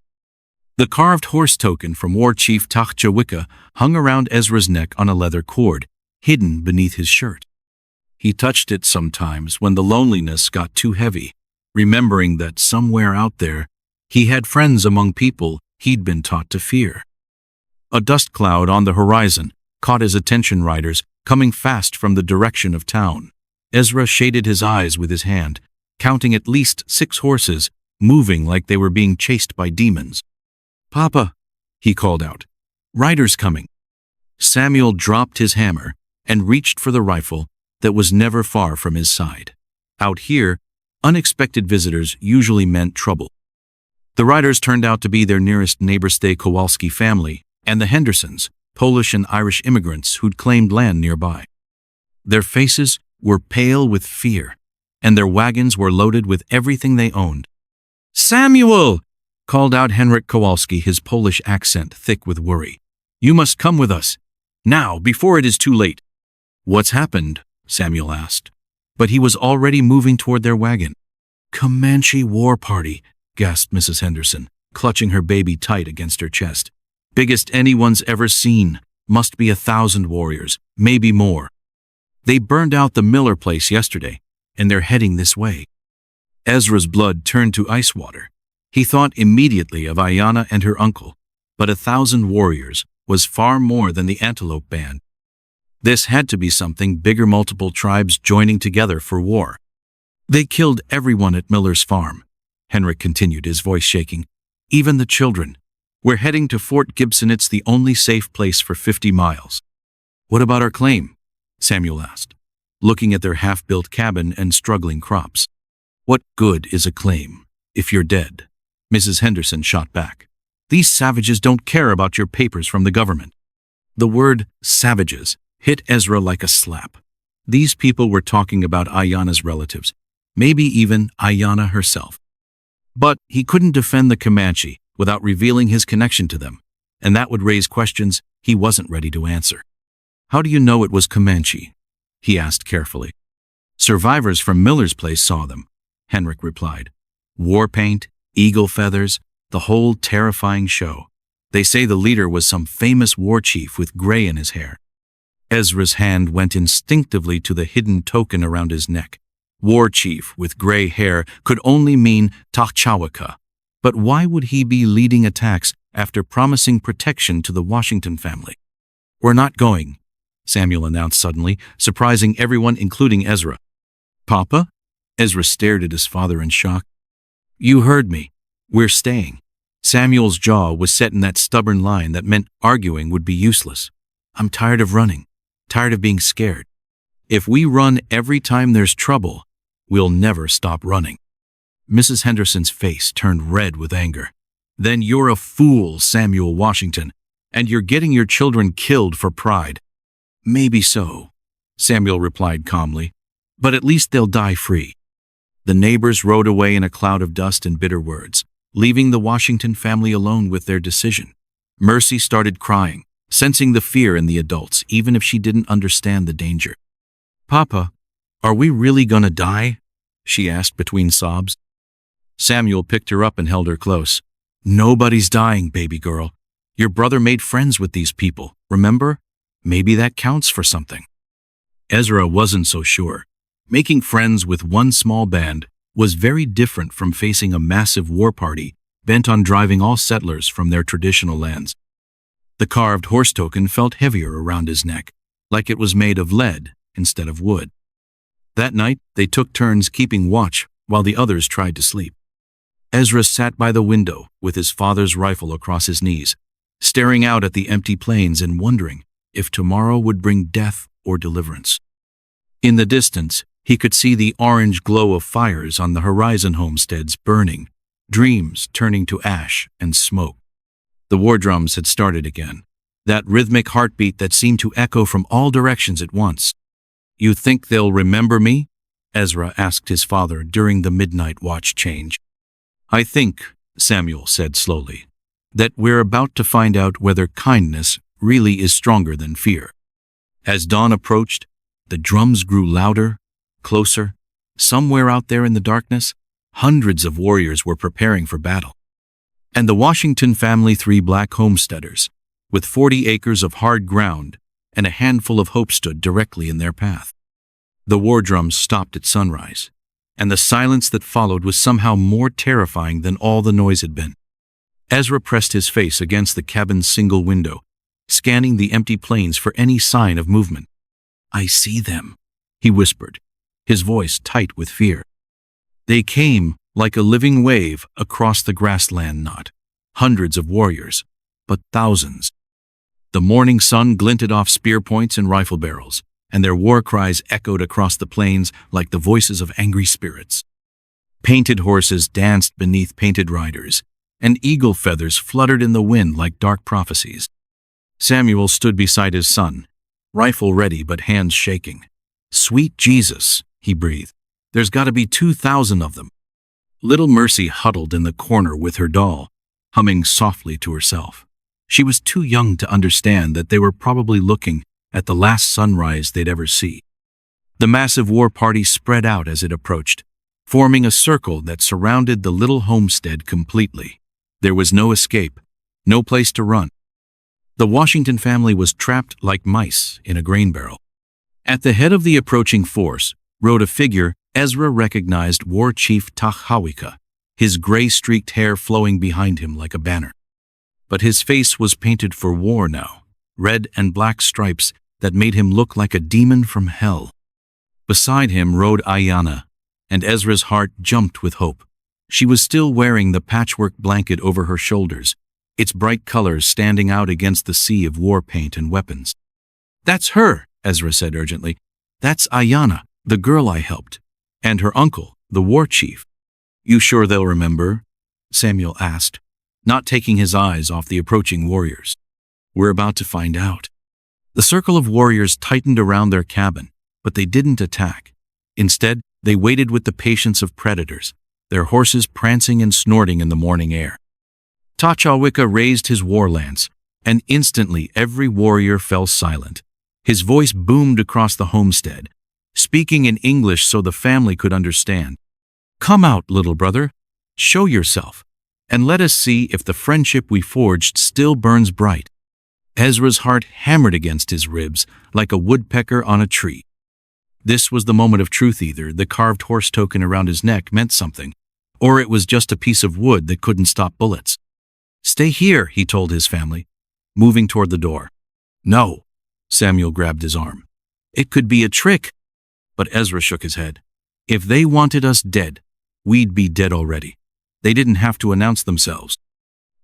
The carved horse token from War Chief Tachchawicca hung around Ezra's neck on a leather cord, hidden beneath his shirt. He touched it sometimes when the loneliness got too heavy, remembering that somewhere out there, he had friends among people he'd been taught to fear. A dust cloud on the horizon caught his attention, riders coming fast from the direction of town. Ezra shaded his eyes with his hand, counting at least 6 horses, moving like they were being chased by demons. "Papa," he called out, "riders coming." Samuel dropped his hammer and reached for the rifle that was never far from his side. Out here, unexpected visitors usually meant trouble. The riders turned out to be their nearest neighbors, the Kowalski family, and the Hendersons, Polish and Irish immigrants who'd claimed land nearby. Their faces were pale with fear, and their wagons were loaded with everything they owned. "Samuel!" called out Henryk Kowalski, his Polish accent thick with worry. "You must come with us, now, before it is too late." "What's happened?" Samuel asked, but he was already moving toward their wagon. "Comanche war party," gasped Mrs. Henderson, clutching her baby tight against her chest. "Biggest anyone's ever seen. Must be 1,000 warriors, maybe more. They burned out the Miller place yesterday, and they're heading this way." Ezra's blood turned to ice water. He thought immediately of Ayanna and her uncle, but 1,000 warriors was far more than the Antelope Band. This had to be something bigger, multiple tribes joining together for war. "They killed everyone at Miller's farm," Henrik continued, his voice shaking. "Even the children. We're heading to Fort Gibson. It's the only safe place for 50 miles. "What about our claim?" Samuel asked, looking at their half-built cabin and struggling crops. "What good is a claim if you're dead?" Mrs. Henderson shot back. "These savages don't care about your papers from the government." The word savages hit Ezra like a slap. These people were talking about Ayanna's relatives, maybe even Ayanna herself. But he couldn't defend the Comanche without revealing his connection to them, and that would raise questions he wasn't ready to answer. "How do you know it was Comanche?" he asked carefully. "Survivors from Miller's place saw them," Henrik replied. "War paint, eagle feathers, the whole terrifying show. They say the leader was some famous war chief with gray in his hair." Ezra's hand went instinctively to the hidden token around his neck. War chief with gray hair could only mean Tachchawicca. But why would he be leading attacks after promising protection to the Washington family? "We're not going," Samuel announced suddenly, surprising everyone, including Ezra. "Papa?" Ezra stared at his father in shock. "You heard me. We're staying." Samuel's jaw was set in that stubborn line that meant arguing would be useless. "I'm tired of running, tired of being scared. If we run every time there's trouble, we'll never stop running." Mrs. Henderson's face turned red with anger. "Then you're a fool, Samuel Washington, and you're getting your children killed for pride." "Maybe so," Samuel replied calmly, "but at least they'll die free." The neighbors rode away in a cloud of dust and bitter words, leaving the Washington family alone with their decision. Mercy started crying, sensing the fear in the adults, even if she didn't understand the danger. "Papa, are we really gonna die?" she asked between sobs. Samuel picked her up and held her close. "Nobody's dying, baby girl. Your brother made friends with these people, remember? Maybe that counts for something." Ezra wasn't so sure. Making friends with one small band was very different from facing a massive war party bent on driving all settlers from their traditional lands. The carved horse token felt heavier around his neck, like it was made of lead instead of wood. That night, they took turns keeping watch while the others tried to sleep. Ezra sat by the window with his father's rifle across his knees, staring out at the empty plains and wondering if tomorrow would bring death or deliverance. In the distance, he could see the orange glow of fires on the horizon homesteads burning, dreams turning to ash and smoke. The war drums had started again, that rhythmic heartbeat that seemed to echo from all directions at once. "You think they'll remember me?" Ezra asked his father during the midnight watch change. "I think," Samuel said slowly, that we're about to find out whether kindness really is stronger than fear. As dawn approached, the drums grew louder, closer. Somewhere out there in the darkness, hundreds of warriors were preparing for battle. And the Washington family, 3 black homesteaders, with 40 acres of hard ground and a handful of hope, stood directly in their path. The war drums stopped at sunrise, and the silence that followed was somehow more terrifying than all the noise had been. Ezra pressed his face against the cabin's single window, scanning the empty plains for any sign of movement. "I see them," he whispered, his voice tight with fear. They came like a living wave across the grassland, not hundreds of warriors, but thousands. The morning sun glinted off spear points and rifle barrels, and their war cries echoed across the plains like the voices of angry spirits. Painted horses danced beneath painted riders, and eagle feathers fluttered in the wind like dark prophecies. Samuel stood beside his son, rifle ready but hands shaking. "Sweet Jesus," he breathed. "There's got to be 2,000 of them." Little Mercy huddled in the corner with her doll, humming softly to herself. She was too young to understand that they were probably looking at the last sunrise they'd ever see. The massive war party spread out as it approached, forming a circle that surrounded the little homestead completely. There was no escape, no place to run. The Washington family was trapped like mice in a grain barrel. At the head of the approaching force rode a figure Ezra recognized: War Chief Tahawika, his gray-streaked hair flowing behind him like a banner. But his face was painted for war now, red and black stripes that made him look like a demon from hell. Beside him rode Ayanna, and Ezra's heart jumped with hope. She was still wearing the patchwork blanket over her shoulders, its bright colors standing out against the sea of war paint and weapons. "That's her," Ezra said urgently. "That's Ayanna, the girl I helped, and her uncle, the war chief." "You sure they'll remember?" Samuel asked, not taking his eyes off the approaching warriors. "We're about to find out." The circle of warriors tightened around their cabin, but they didn't attack. Instead, they waited with the patience of predators, their horses prancing and snorting in the morning air. Tahawika raised his war lance, and instantly every warrior fell silent. His voice boomed across the homestead, speaking in English so the family could understand. "Come out, little brother. Show yourself, and let us see if the friendship we forged still burns bright." Ezra's heart hammered against his ribs like a woodpecker on a tree. This was the moment of truth. Either the carved horse token around his neck meant something, or it was just a piece of wood that couldn't stop bullets. "Stay here," he told his family, moving toward the door. "No," Samuel grabbed his arm. "It could be a trick." But Ezra shook his head. "If they wanted us dead, we'd be dead already. They didn't have to announce themselves."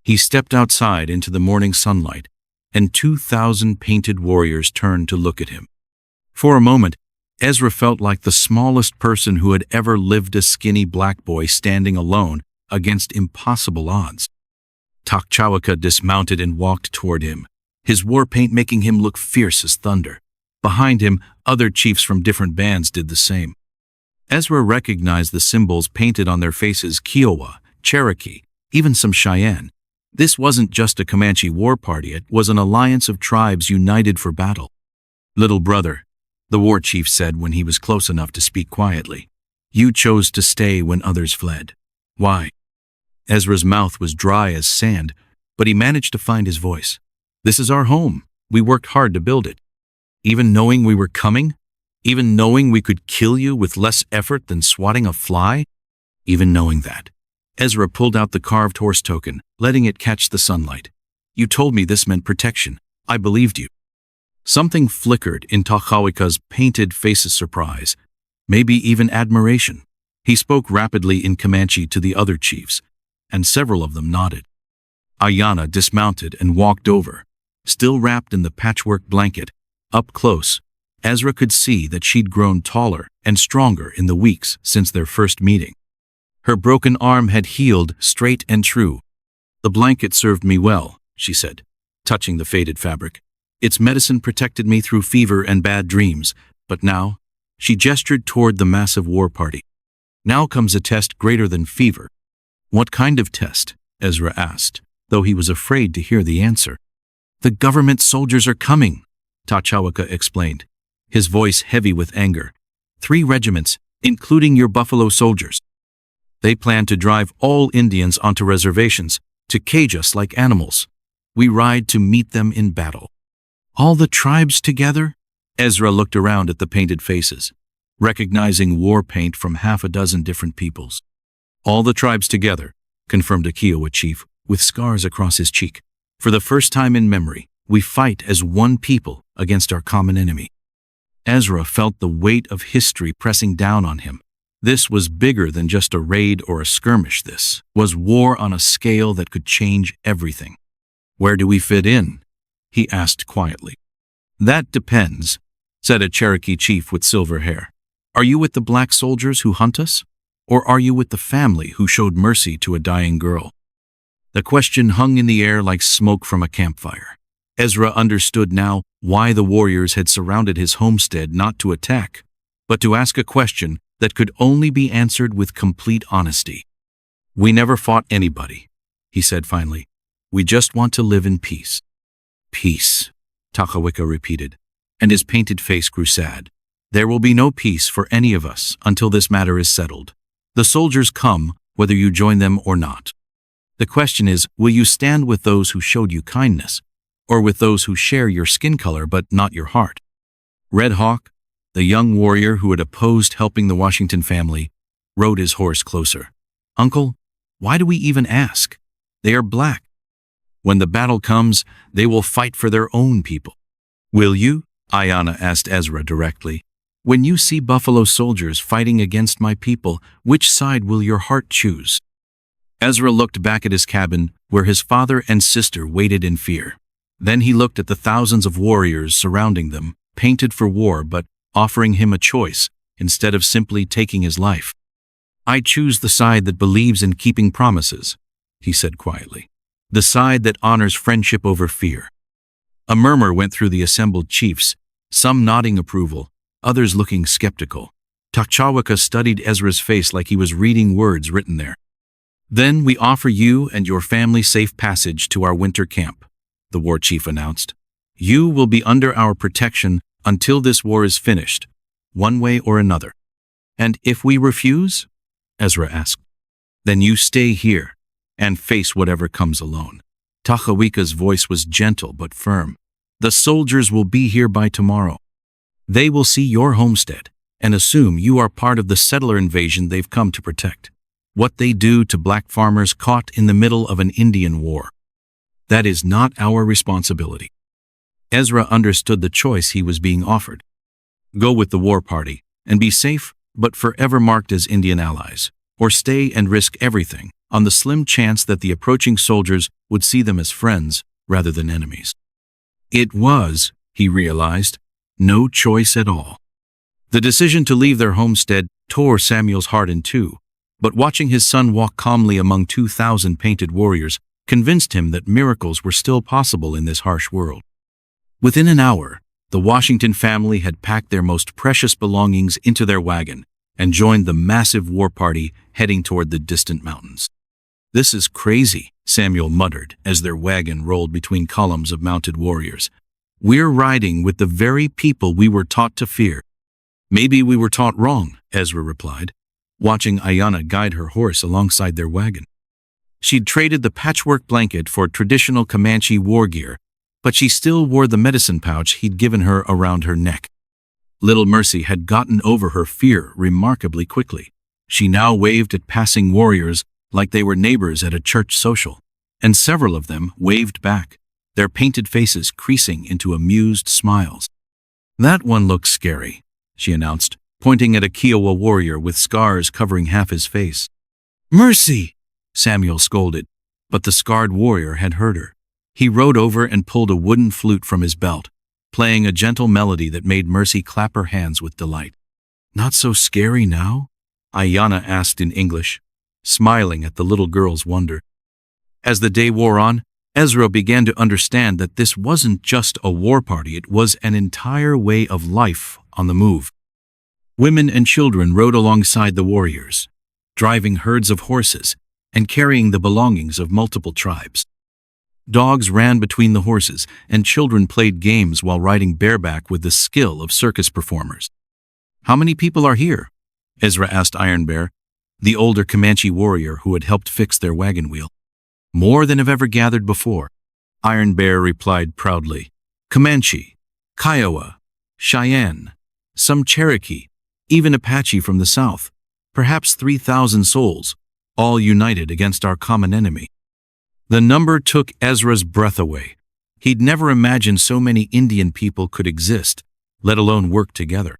He stepped outside into the morning sunlight, and 2,000 painted warriors turned to look at him. For a moment, Ezra felt like the smallest person who had ever lived, a skinny black boy standing alone against impossible odds. Tahawika dismounted and walked toward him, his war paint making him look fierce as thunder. Behind him, other chiefs from different bands did the same. Ezra recognized the symbols painted on their faces: Kiowa, Cherokee, even some Cheyenne. This wasn't just a Comanche war party, it was an alliance of tribes united for battle. "Little brother," the war chief said when he was close enough to speak quietly, "you chose to stay when others fled. Why?" Ezra's mouth was dry as sand, but he managed to find his voice. "This is our home. We worked hard to build it. Even knowing we were coming? Even knowing we could kill you with less effort than swatting a fly? Even knowing that." Ezra pulled out the carved horse token, letting it catch the sunlight. "You told me this meant protection. I believed you." Something flickered in Tahawika's painted face's surprise, maybe even admiration. He spoke rapidly in Comanche to the other chiefs, and several of them nodded. Ayanna dismounted and walked over, still wrapped in the patchwork blanket. Up close, Ezra could see that she'd grown taller and stronger in the weeks since their first meeting. Her broken arm had healed straight and true. "The blanket served me well," she said, touching the faded fabric. "Its medicine protected me through fever and bad dreams, but now," she gestured toward the massive war party, "now comes a test greater than fever." "What kind of test?" Ezra asked, though he was afraid to hear the answer. "The government soldiers are coming," Tachawaka explained, his voice heavy with anger. "3 regiments, including your buffalo soldiers. They plan to drive all Indians onto reservations, to cage us like animals. We ride to meet them in battle." "All the tribes together?" Ezra looked around at the painted faces, recognizing war paint from half a dozen different peoples. "All the tribes together," confirmed a Kiowa chief, with scars across his cheek. "For the first time in memory, we fight as one people against our common enemy." Ezra felt the weight of history pressing down on him. This was bigger than just a raid or a skirmish. This was war on a scale that could change everything. "Where do we fit in?" he asked quietly. "That depends," said a Cherokee chief with silver hair. "Are you with the black soldiers who hunt us? Or are you with the family who showed mercy to a dying girl?" The question hung in the air like smoke from a campfire. Ezra understood now why the warriors had surrounded his homestead, not to attack, but to ask a question that could only be answered with complete honesty. "We never fought anybody," he said finally. "We just want to live in peace." "Peace," Takawika repeated, and his painted face grew sad. "There will be no peace for any of us until this matter is settled. The soldiers come, whether you join them or not. The question is, will you stand with those who showed you kindness, or with those who share your skin color but not your heart?" Red Hawk, the young warrior who had opposed helping the Washington family, rode his horse closer. "Uncle, why do we even ask? They are black. When the battle comes, they will fight for their own people." "Will you?" Ayanna asked Ezra directly. "When you see buffalo soldiers fighting against my people, which side will your heart choose?" Ezra looked back at his cabin, where his father and sister waited in fear. Then he looked at the thousands of warriors surrounding them, painted for war but offering him a choice instead of simply taking his life. "I choose the side that believes in keeping promises," he said quietly. "The side that honors friendship over fear." A murmur went through the assembled chiefs, some nodding approval, others looking skeptical. Tachawaka studied Ezra's face like he was reading words written there. "Then we offer you and your family safe passage to our winter camp," the war chief announced. "You will be under our protection until this war is finished, one way or another." "And if we refuse?" Ezra asked. "Then you stay here and face whatever comes alone." Takawika's voice was gentle but firm. "The soldiers will be here by tomorrow. They will see your homestead and assume you are part of the settler invasion they've come to protect. What they do to black farmers caught in the middle of an Indian war, that is not our responsibility." Ezra understood the choice he was being offered. Go with the war party and be safe but forever marked as Indian allies, or stay and risk everything on the slim chance that the approaching soldiers would see them as friends rather than enemies. It was, he realized, no choice at all. The decision to leave their homestead tore Samuel's heart in two, but watching his son walk calmly among 2,000 painted warriors convinced him that miracles were still possible in this harsh world. Within an hour, the Washington family had packed their most precious belongings into their wagon and joined the massive war party heading toward the distant mountains. "This is crazy," Samuel muttered as their wagon rolled between columns of mounted warriors. "We're riding with the very people we were taught to fear." "Maybe we were taught wrong," Ezra replied, watching Ayanna guide her horse alongside their wagon. She'd traded the patchwork blanket for traditional Comanche war gear, but she still wore the medicine pouch he'd given her around her neck. Little Mercy had gotten over her fear remarkably quickly. She now waved at passing warriors like they were neighbors at a church social, and several of them waved back, their painted faces creasing into amused smiles. "That one looks scary," she announced, pointing at a Kiowa warrior with scars covering half his face. "Mercy!" Samuel scolded, but the scarred warrior had heard her. He rode over and pulled a wooden flute from his belt, playing a gentle melody that made Mercy clap her hands with delight. "Not so scary now?" Ayanna asked in English, smiling at the little girl's wonder. As the day wore on, Ezra began to understand that this wasn't just a war party, it was an entire way of life on the move. Women and children rode alongside the warriors, driving herds of horses and carrying the belongings of multiple tribes. Dogs ran between the horses, and children played games while riding bareback with the skill of circus performers. "How many people are here?" Ezra asked Iron Bear, the older Comanche warrior who had helped fix their wagon wheel. "More than have ever gathered before," Iron Bear replied proudly. "Comanche, Kiowa, Cheyenne, some Cherokee, even Apache from the south, perhaps 3,000 souls, all united against our common enemy." The number took Ezra's breath away. He'd never imagined so many Indian people could exist, let alone work together.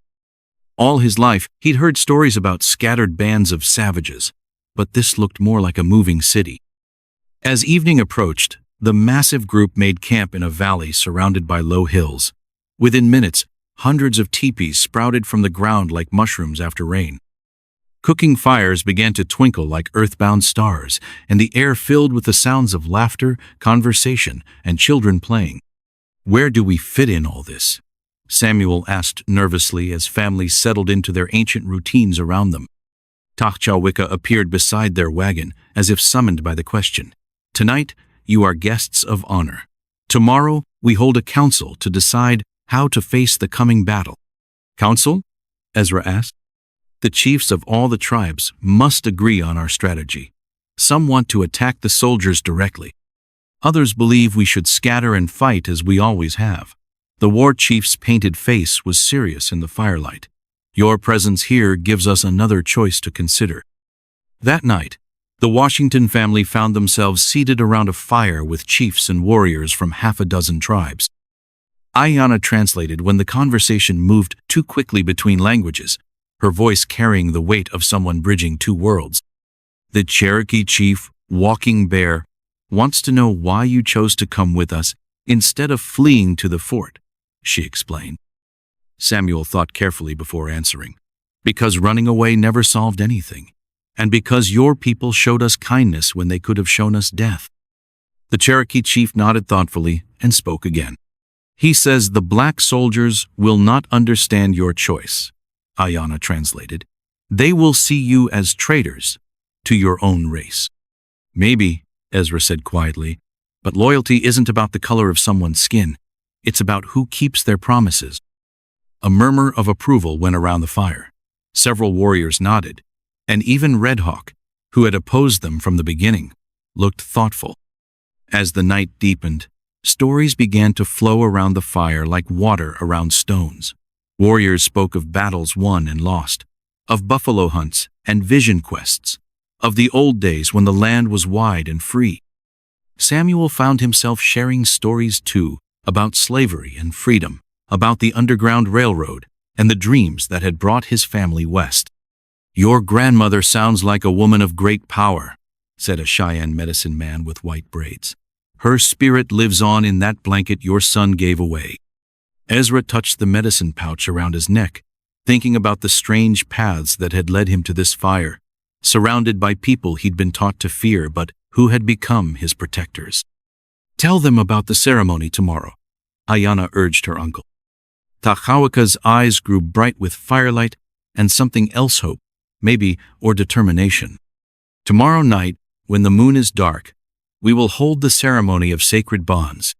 All his life, he'd heard stories about scattered bands of savages, but this looked more like a moving city. As evening approached, the massive group made camp in a valley surrounded by low hills. Within minutes, hundreds of teepees sprouted from the ground like mushrooms after rain. Cooking fires began to twinkle like earthbound stars, and the air filled with the sounds of laughter, conversation, and children playing. "Where do we fit in all this?" Samuel asked nervously as families settled into their ancient routines around them. Tachchawicka appeared beside their wagon, as if summoned by the question. "Tonight, you are guests of honor. Tomorrow, we hold a council to decide how to face the coming battle." "Council?" Ezra asked. "The chiefs of all the tribes must agree on our strategy. Some want to attack the soldiers directly. Others believe we should scatter and fight as we always have." The war chief's painted face was serious in the firelight. "Your presence here gives us another choice to consider." That night, the Washington family found themselves seated around a fire with chiefs and warriors from half a dozen tribes. Ayanna translated when the conversation moved too quickly between languages, her voice carrying the weight of someone bridging two worlds. "The Cherokee chief, Walking Bear, wants to know why you chose to come with us instead of fleeing to the fort," she explained. Samuel thought carefully before answering. "Because running away never solved anything, and because your people showed us kindness when they could have shown us death." The Cherokee chief nodded thoughtfully and spoke again. "He says the black soldiers will not understand your choice," Ayanna translated. "They will see you as traitors to your own race." "Maybe," Ezra said quietly, "but loyalty isn't about the color of someone's skin. It's about who keeps their promises." A murmur of approval went around the fire. Several warriors nodded, and even Red Hawk, who had opposed them from the beginning, looked thoughtful. As the night deepened, stories began to flow around the fire like water around stones. Warriors spoke of battles won and lost, of buffalo hunts and vision quests, of the old days when the land was wide and free. Samuel found himself sharing stories too, about slavery and freedom, about the Underground Railroad and the dreams that had brought his family west. "Your grandmother sounds like a woman of great power," said a Cheyenne medicine man with white braids. "Her spirit lives on in that blanket your son gave away." Ezra touched the medicine pouch around his neck, thinking about the strange paths that had led him to this fire, surrounded by people he'd been taught to fear but who had become his protectors. "Tell them about the ceremony tomorrow," Ayanna urged her uncle. Tachchawicka's eyes grew bright with firelight and something else, hope, maybe, or determination. "Tomorrow night, when the moon is dark, we will hold the ceremony of sacred bonds,"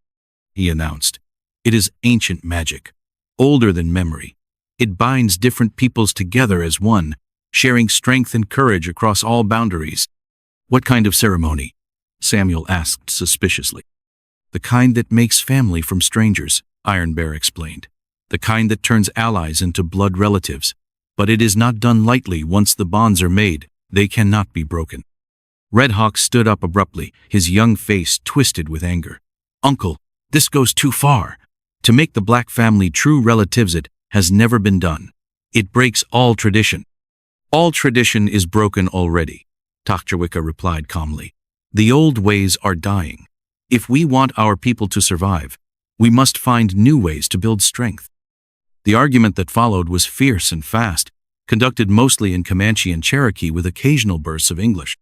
he announced. "It is ancient magic, older than memory. It binds different peoples together as one, sharing strength and courage across all boundaries." "What kind of ceremony?" Samuel asked suspiciously. "The kind that makes family from strangers," Iron Bear explained. "The kind that turns allies into blood relatives. But it is not done lightly. Once the bonds are made, they cannot be broken." Red Hawk stood up abruptly, his young face twisted with anger. "Uncle, this goes too far. To make the black family true relatives, it has never been done. It breaks all tradition." "All tradition is broken already," Tachchawicka replied calmly. "The old ways are dying. If we want our people to survive, we must find new ways to build strength." The argument that followed was fierce and fast, conducted mostly in Comanche and Cherokee with occasional bursts of English.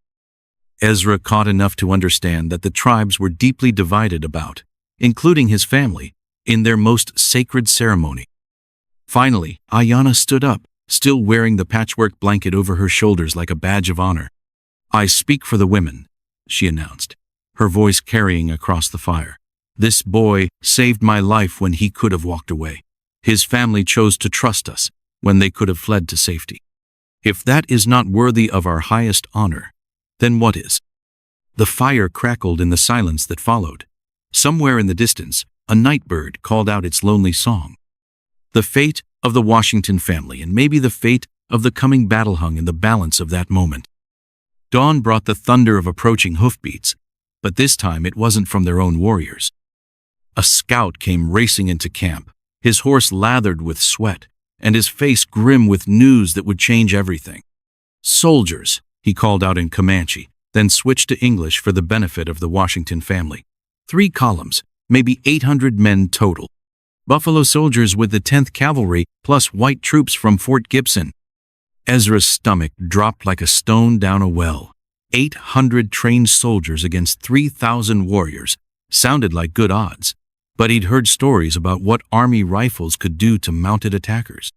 Ezra caught enough to understand that the tribes were deeply divided about, including his family, in their most sacred ceremony. Finally, Ayanna stood up, still wearing the patchwork blanket over her shoulders like a badge of honor. "I speak for the women," she announced. her voice carrying across the fire. "This boy saved my life when he could have walked away. His family chose to trust us when they could have fled to safety. If that is not worthy of our highest honor, then what is?" The fire crackled in the silence that followed. Somewhere in the distance, a night bird called out its lonely song. The fate of the Washington family, and maybe the fate of the coming battle, hung in the balance of that moment. Dawn brought the thunder of approaching hoofbeats, but this time it wasn't from their own warriors. A scout came racing into camp, his horse lathered with sweat, and his face grim with news that would change everything. "Soldiers," he called out in Comanche, then switched to English for the benefit of the Washington family. 3 columns, maybe 800 men total. Buffalo soldiers with the 10th Cavalry, plus white troops from Fort Gibson. Ezra's stomach dropped like a stone down a well. 800 trained soldiers against 3,000 warriors sounded like good odds, but he'd heard stories about what Army rifles could do to mounted attackers.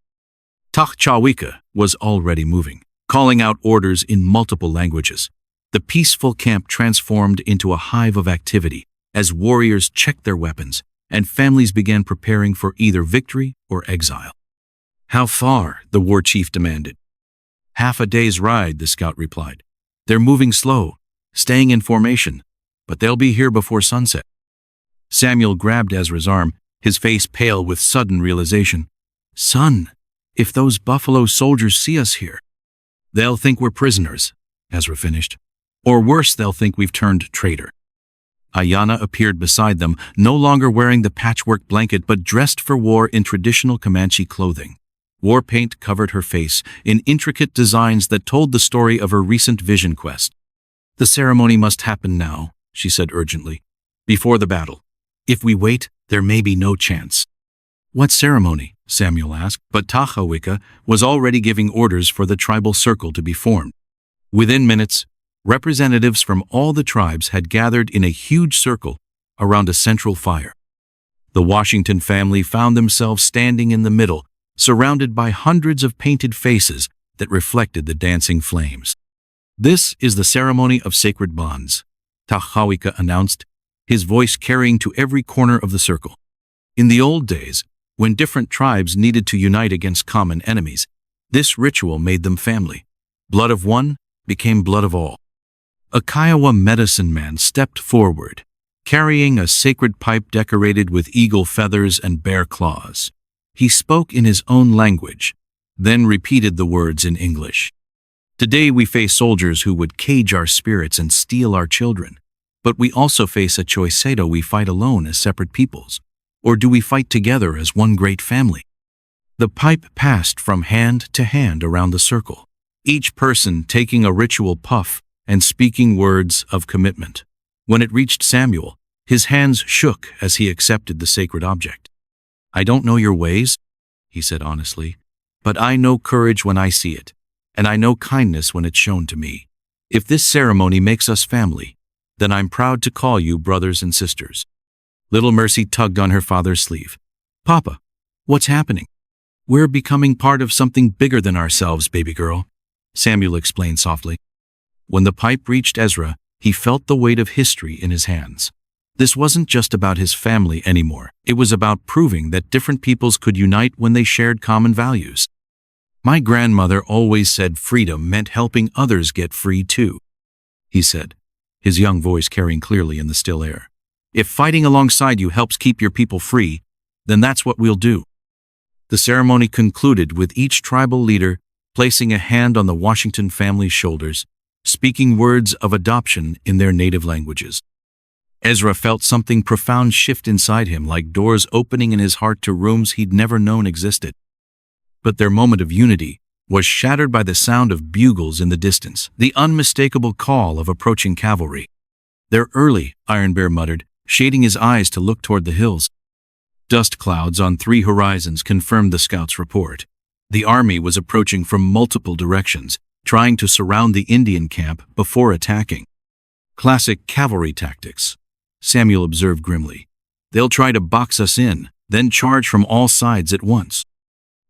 Tachchawika was already moving, calling out orders in multiple languages. The peaceful camp transformed into a hive of activity as warriors checked their weapons and families began preparing for either victory or exile. "How far?" the war chief demanded. "Half a day's ride," the scout replied. "They're moving slow, staying in formation, but they'll be here before sunset." Samuel grabbed Ezra's arm, his face pale with sudden realization. "Son, if those Buffalo soldiers see us here, they'll think we're prisoners," Ezra finished. "Or worse, they'll think we've turned traitor." Ayana appeared beside them, no longer wearing the patchwork blanket but dressed for war in traditional Comanche clothing. War paint covered her face in intricate designs that told the story of her recent vision quest. "The ceremony must happen now," she said urgently, "before the battle. If we wait, there may be no chance." "What ceremony?" Samuel asked, but Tachchawika was already giving orders for the tribal circle to be formed. Within minutes, representatives from all the tribes had gathered in a huge circle around a central fire. The Washington family found themselves standing in the middle, surrounded by hundreds of painted faces that reflected the dancing flames. "This is the ceremony of sacred bonds," Tachchawika announced, his voice carrying to every corner of the circle. In the old days, when different tribes needed to unite against common enemies, this ritual made them family. Blood of one became blood of all. A Kiowa medicine man stepped forward, carrying a sacred pipe decorated with eagle feathers and bear claws. He spoke in his own language, then repeated the words in English. "Today we face soldiers who would cage our spirits and steal our children. But we also face a choice: do we fight alone as separate peoples, or do we fight together as one great family?" The pipe passed from hand to hand around the circle, each person taking a ritual puff and speaking words of commitment. When it reached Samuel, his hands shook as he accepted the sacred object. "I don't know your ways," he said honestly, "but I know courage when I see it, and I know kindness when it's shown to me. If this ceremony makes us family, then I'm proud to call you brothers and sisters." Little Mercy tugged on her father's sleeve. "Papa, what's happening?" "We're becoming part of something bigger than ourselves, baby girl," Samuel explained softly. When the pipe reached Ezra, he felt the weight of history in his hands. This wasn't just about his family anymore. It was about proving that different peoples could unite when they shared common values. "My grandmother always said freedom meant helping others get free too," he said, his young voice carrying clearly in the still air. "If fighting alongside you helps keep your people free, then that's what we'll do." The ceremony concluded with each tribal leader placing a hand on the Washington family's shoulders, speaking words of adoption in their native languages. Ezra felt something profound shift inside him, like doors opening in his heart to rooms he'd never known existed. But their moment of unity was shattered by the sound of bugles in the distance, the unmistakable call of approaching cavalry. "They're early," Iron Bear muttered, shading his eyes to look toward the hills. Dust clouds on 3 horizons confirmed the scouts' report. The army was approaching from multiple directions, trying to surround the Indian camp before attacking. "Classic cavalry tactics," Samuel observed grimly. "They'll try to box us in, then charge from all sides at once."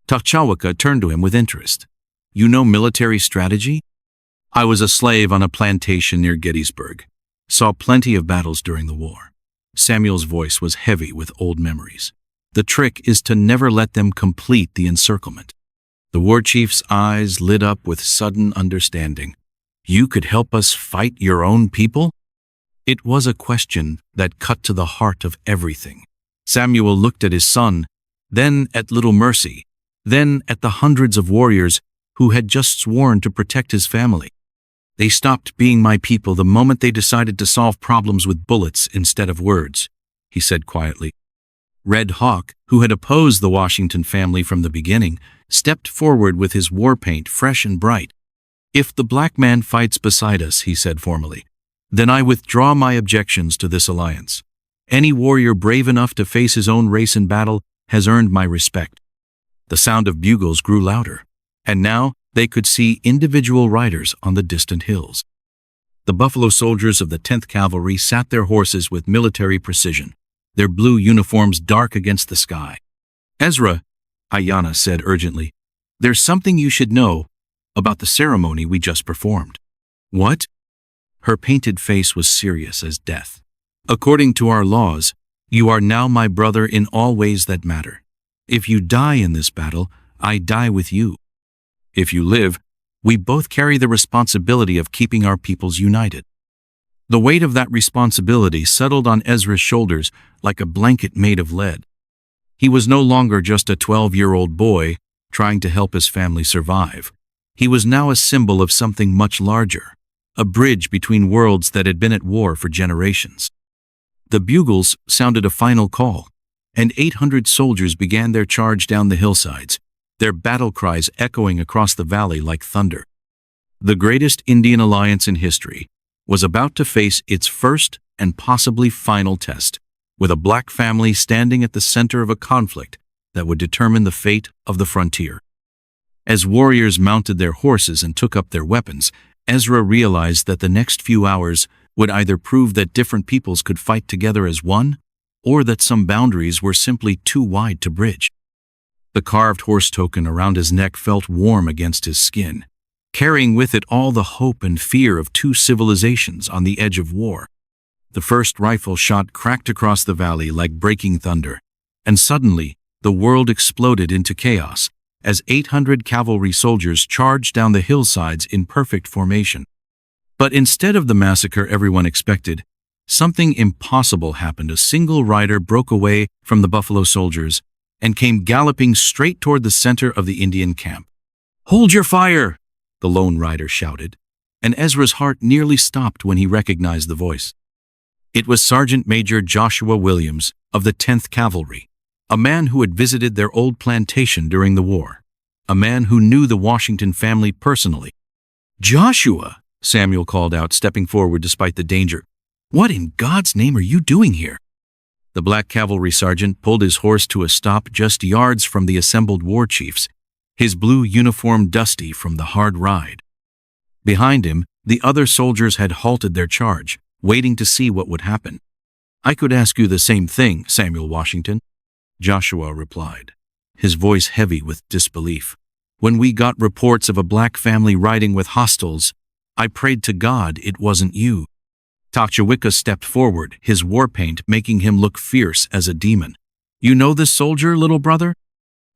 Tachchawika turned to him with interest. "You know military strategy?" "I was a slave on a plantation near Gettysburg," Saw plenty of battles during the war. Samuel's voice was heavy with old memories. The trick is to never let them complete the encirclement. The war chief's eyes lit up with sudden understanding. You could help us fight your own people? It was a question that cut to the heart of everything. Samuel looked at his son, then at little Mercy, then at the hundreds of warriors who had just sworn to protect his family. They stopped being my people the moment they decided to solve problems with bullets instead of words, he said quietly. Red Hawk, who had opposed the Washington family from the beginning, stepped forward with his war paint fresh and bright. If the black man fights beside us, he said formally, then I withdraw my objections to this alliance. Any warrior brave enough to face his own race in battle has earned my respect. The sound of bugles grew louder, and now they could see individual riders on the distant hills. The buffalo soldiers of the 10th Cavalry sat their horses with military precision, their blue uniforms dark against the sky. Ezra, Ayanna said urgently, there's something you should know about the ceremony we just performed. What? Her painted face was serious as death. According to our laws, you are now my brother in all ways that matter. If you die in this battle, I die with you. If you live, we both carry the responsibility of keeping our peoples united. The weight of that responsibility settled on Ezra's shoulders like a blanket made of lead. He was no longer just a 12-year-old boy trying to help his family survive. He was now a symbol of something much larger, a bridge between worlds that had been at war for generations. The bugles sounded a final call, and 800 soldiers began their charge down the hillsides, their battle cries echoing across the valley like thunder. The greatest Indian alliance in history was about to face its first and possibly final test, with a black family standing at the center of a conflict that would determine the fate of the frontier. As warriors mounted their horses and took up their weapons, Ezra realized that the next few hours would either prove that different peoples could fight together as one, or that some boundaries were simply too wide to bridge. The carved horse token around his neck felt warm against his skin, carrying with it all the hope and fear of two civilizations on the edge of war. The first rifle shot cracked across the valley like breaking thunder, and suddenly the world exploded into chaos as 800 cavalry soldiers charged down the hillsides in perfect formation. But instead of the massacre everyone expected, something impossible happened. A single rider broke away from the buffalo soldiers and came galloping straight toward the center of the Indian camp. "Hold your fire!" the lone rider shouted, and Ezra's heart nearly stopped when he recognized the voice. It was Sergeant Major Joshua Williams of the 10th Cavalry, a man who had visited their old plantation during the war, a man who knew the Washington family personally. "Joshua," Samuel called out, stepping forward despite the danger. "What in God's name are you doing here?" The black cavalry sergeant pulled his horse to a stop just yards from the assembled war chiefs, his blue uniform dusty from the hard ride. Behind him, the other soldiers had halted their charge, waiting to see what would happen. "I could ask you the same thing, Samuel Washington," Joshua replied, his voice heavy with disbelief. "When we got reports of a black family riding with hostiles, I prayed to God it wasn't you." Tachawicca stepped forward, his war paint making him look fierce as a demon. "You know this soldier, little brother?"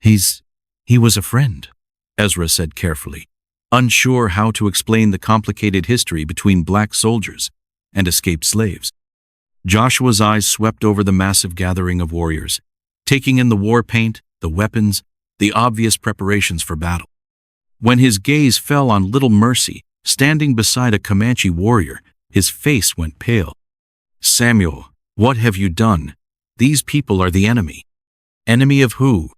He was a friend," Ezra said carefully, unsure how to explain the complicated history between black soldiers and escaped slaves. Joshua's eyes swept over the massive gathering of warriors, taking in the war paint, the weapons, the obvious preparations for battle. When his gaze fell on little Mercy, standing beside a Comanche warrior, his face went pale. "Samuel, what have you done? These people are the enemy." "Enemy of who?"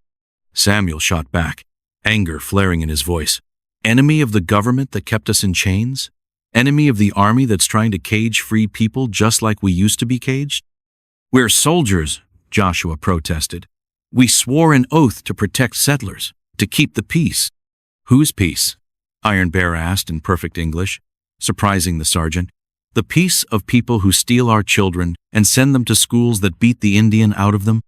Samuel shot back, anger flaring in his voice. "Enemy of the government that kept us in chains? Enemy of the army that's trying to cage free people just like we used to be caged?" "We're soldiers," Joshua protested. "We swore an oath to protect settlers, to keep the peace." "Whose peace?" Iron Bear asked in perfect English, surprising the sergeant. "The peace of people who steal our children and send them to schools that beat the Indian out of them?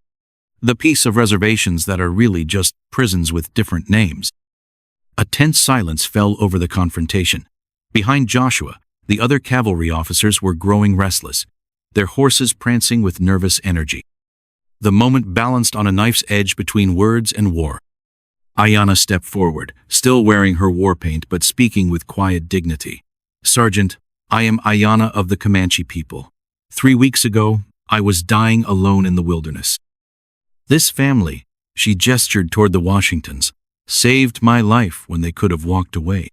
The peace of reservations that are really just prisons with different names." A tense silence fell over the confrontation. Behind Joshua, The other cavalry officers were growing restless, their horses prancing with nervous energy. The moment balanced on a knife's edge between words and war. Ayanna stepped forward, still wearing her war paint but speaking with quiet dignity. "Sergeant, I am Ayanna of the Comanche people. 3 weeks ago, I was dying alone in the wilderness. This family," she gestured toward the Washingtons, "saved my life when they could have walked away."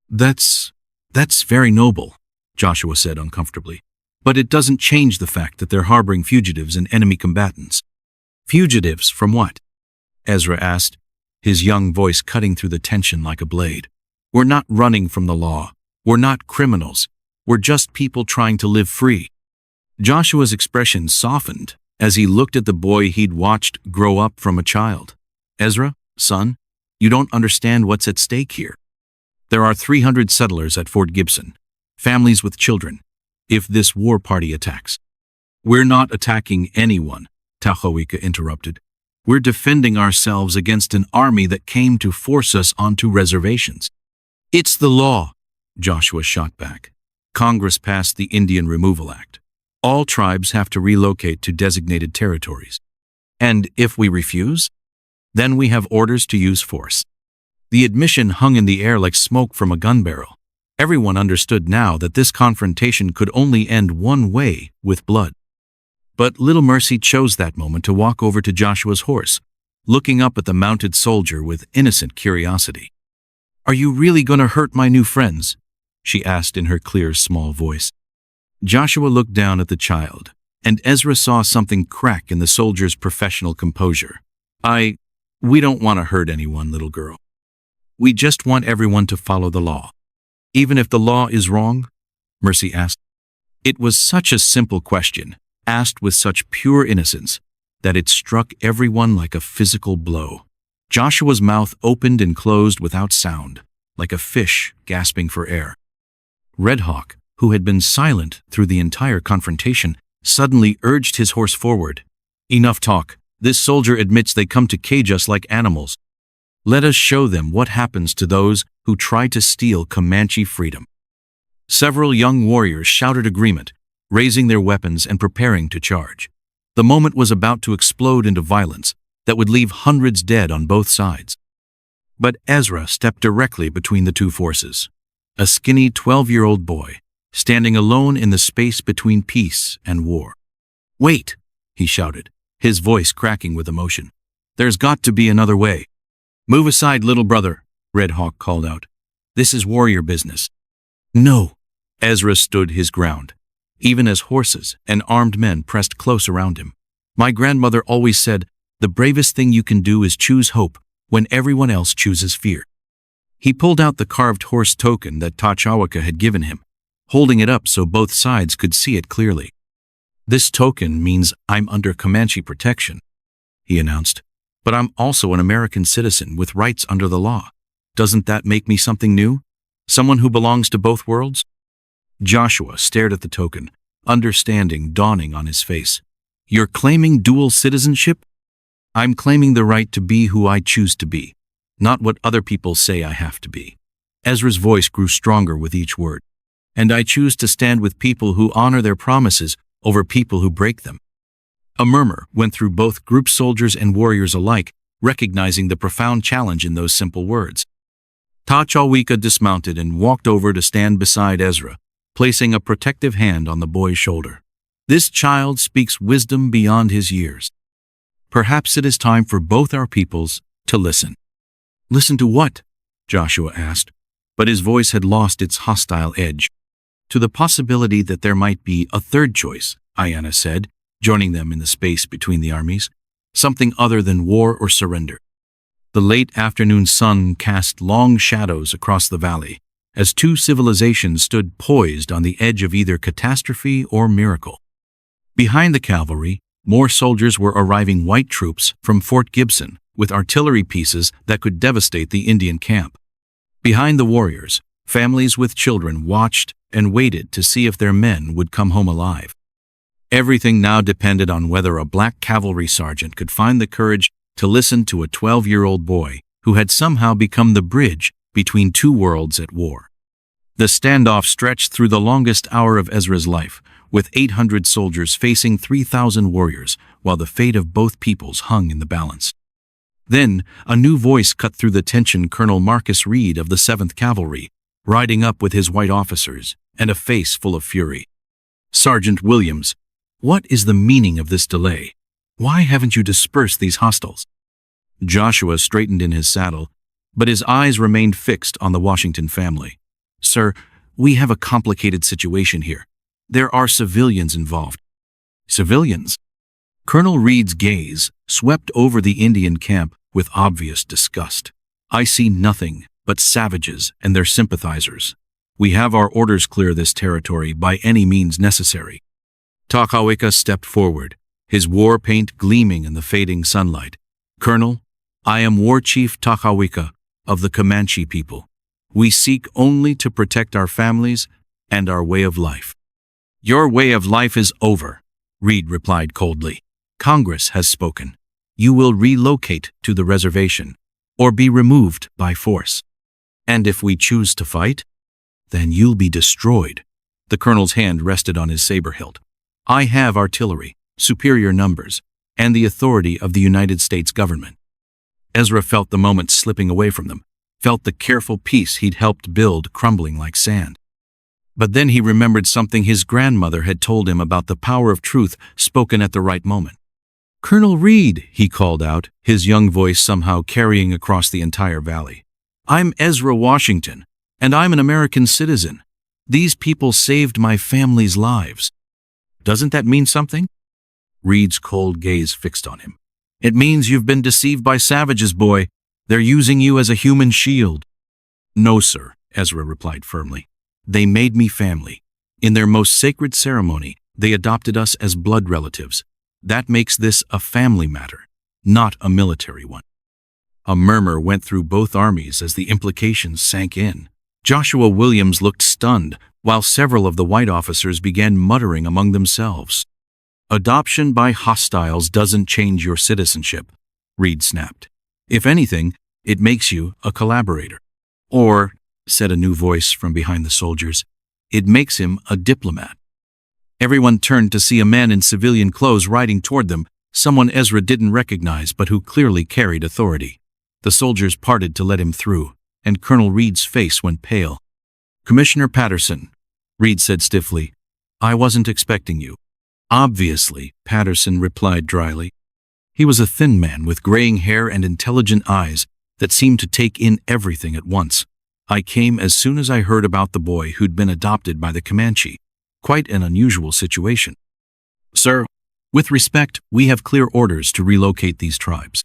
That's very noble," Joshua said uncomfortably. "But it doesn't change the fact that they're harboring fugitives and enemy combatants." "Fugitives from what?" Ezra asked, his young voice cutting through the tension like a blade. "We're not running from the law. We're not criminals. We're just people trying to live free." Joshua's expression softened as he looked at the boy he'd watched grow up from a child. "Ezra, son, you don't understand what's at stake here. There are 300 settlers at Fort Gibson, families with children, if this war party attacks." "We're not attacking anyone," Tahowika interrupted. "We're defending ourselves against an army that came to force us onto reservations." "It's the law," Joshua shot back. "Congress passed the Indian Removal Act. All tribes have to relocate to designated territories. And if we refuse, then we have orders to use force." The admission hung in the air like smoke from a gun barrel. Everyone understood now that this confrontation could only end one way, with blood. But Little Mercy chose that moment to walk over to Joshua's horse, looking up at the mounted soldier with innocent curiosity. "Are you really going to hurt my new friends?" she asked in her clear, small voice. Joshua looked down at the child, and Ezra saw something crack in the soldier's professional composure. We don't want to hurt anyone, little girl. We just want everyone to follow the law." "Even if the law is wrong?" Mercy asked. It was such a simple question, asked with such pure innocence, that it struck everyone like a physical blow. Joshua's mouth opened and closed without sound, like a fish gasping for air. Red Hawk, who had been silent through the entire confrontation, suddenly urged his horse forward. "Enough talk. This soldier admits they come to cage us like animals. Let us show them what happens to those who try to steal Comanche freedom." Several young warriors shouted agreement, raising their weapons and preparing to charge. The moment was about to explode into violence that would leave hundreds dead on both sides. But Ezra stepped directly between the two forces. A skinny 12-year-old boy, standing alone in the space between peace and war. "Wait," he shouted, his voice cracking with emotion. "There's got to be another way." "Move aside, little brother," Red Hawk called out. "This is warrior business." "No." Ezra stood his ground, even as horses and armed men pressed close around him. "My grandmother always said, the bravest thing you can do is choose hope when everyone else chooses fear." He pulled out the carved horse token that Tahowika had given him, holding it up so both sides could see it clearly. "This token means I'm under Comanche protection," he announced. "But I'm also an American citizen with rights under the law. Doesn't that make me something new? Someone who belongs to both worlds?" Joshua stared at the token, understanding dawning on his face. "You're claiming dual citizenship?" "I'm claiming the right to be who I choose to be, not what other people say I have to be." Ezra's voice grew stronger with each word. "And I choose to stand with people who honor their promises over people who break them." A murmur went through both group soldiers and warriors alike, recognizing the profound challenge in those simple words. Tahowika dismounted and walked over to stand beside Ezra, placing a protective hand on the boy's shoulder. "This child speaks wisdom beyond his years. Perhaps it is time for both our peoples to listen." "Listen to what?" Joshua asked, but his voice had lost its hostile edge. "To the possibility that there might be a third choice," Ayanna said, joining them in the space between the armies. "Something other than war or surrender." The late afternoon sun cast long shadows across the valley, as two civilizations stood poised on the edge of either catastrophe or miracle. Behind the cavalry, more soldiers were arriving, white troops from Fort Gibson, with artillery pieces that could devastate the Indian camp. Behind the warriors, families with children watched and waited to see if their men would come home alive. Everything now depended on whether a black cavalry sergeant could find the courage to listen to a 12-year-old boy who had somehow become the bridge between two worlds at war. The standoff stretched through the longest hour of Ezra's life, with 800 soldiers facing 3,000 warriors, while the fate of both peoples hung in the balance. Then, a new voice cut through the tension. Colonel Marcus Reed of the 7th Cavalry, riding up with his white officers, and a face full of fury. "Sergeant Williams, what is the meaning of this delay? Why haven't you dispersed these hostiles?" Joshua straightened in his saddle, but his eyes remained fixed on the Washington family. "Sir, we have a complicated situation here. There are civilians involved." "Civilians?" Colonel Reed's gaze swept over the Indian camp with obvious disgust. "I see nothing but savages and their sympathizers. We have our orders: clear this territory by any means necessary." Takawika stepped forward, his war paint gleaming in the fading sunlight. "Colonel, I am War Chief Takawika of the Comanche people. We seek only to protect our families and our way of life." "Your way of life is over," Reed replied coldly. "Congress has spoken. You will relocate to the reservation or be removed by force. And if we choose to fight, then you'll be destroyed." The colonel's hand rested on his saber hilt. "I have artillery, superior numbers, and the authority of the United States government." Ezra felt the moment slipping away from them, felt the careful peace he'd helped build crumbling like sand. But then he remembered something his grandmother had told him about the power of truth spoken at the right moment. "Colonel Reed," he called out, his young voice somehow carrying across the entire valley. "I'm Ezra Washington, and I'm an American citizen. These people saved my family's lives. Doesn't that mean something?" Reed's cold gaze fixed on him. "It means you've been deceived by savages, boy. They're using you as a human shield." "No, sir," Ezra replied firmly. "They made me family. In their most sacred ceremony, they adopted us as blood relatives. That makes this a family matter, not a military one." A murmur went through both armies as the implications sank in. Joshua Williams looked stunned, while several of the white officers began muttering among themselves. "Adoption by hostiles doesn't change your citizenship," Reed snapped. "If anything, it makes you a collaborator. Or," said a new voice from behind the soldiers, "it makes him a diplomat." Everyone turned to see a man in civilian clothes riding toward them, someone Ezra didn't recognize but who clearly carried authority. The soldiers parted to let him through, and Colonel Reed's face went pale. "Commissioner Patterson," Reed said stiffly, "I wasn't expecting you." "Obviously," Patterson replied dryly. He was a thin man with graying hair and intelligent eyes that seemed to take in everything at once. "I came as soon as I heard about the boy who'd been adopted by the Comanche. Quite an unusual situation." "Sir, with respect, we have clear orders to relocate these tribes."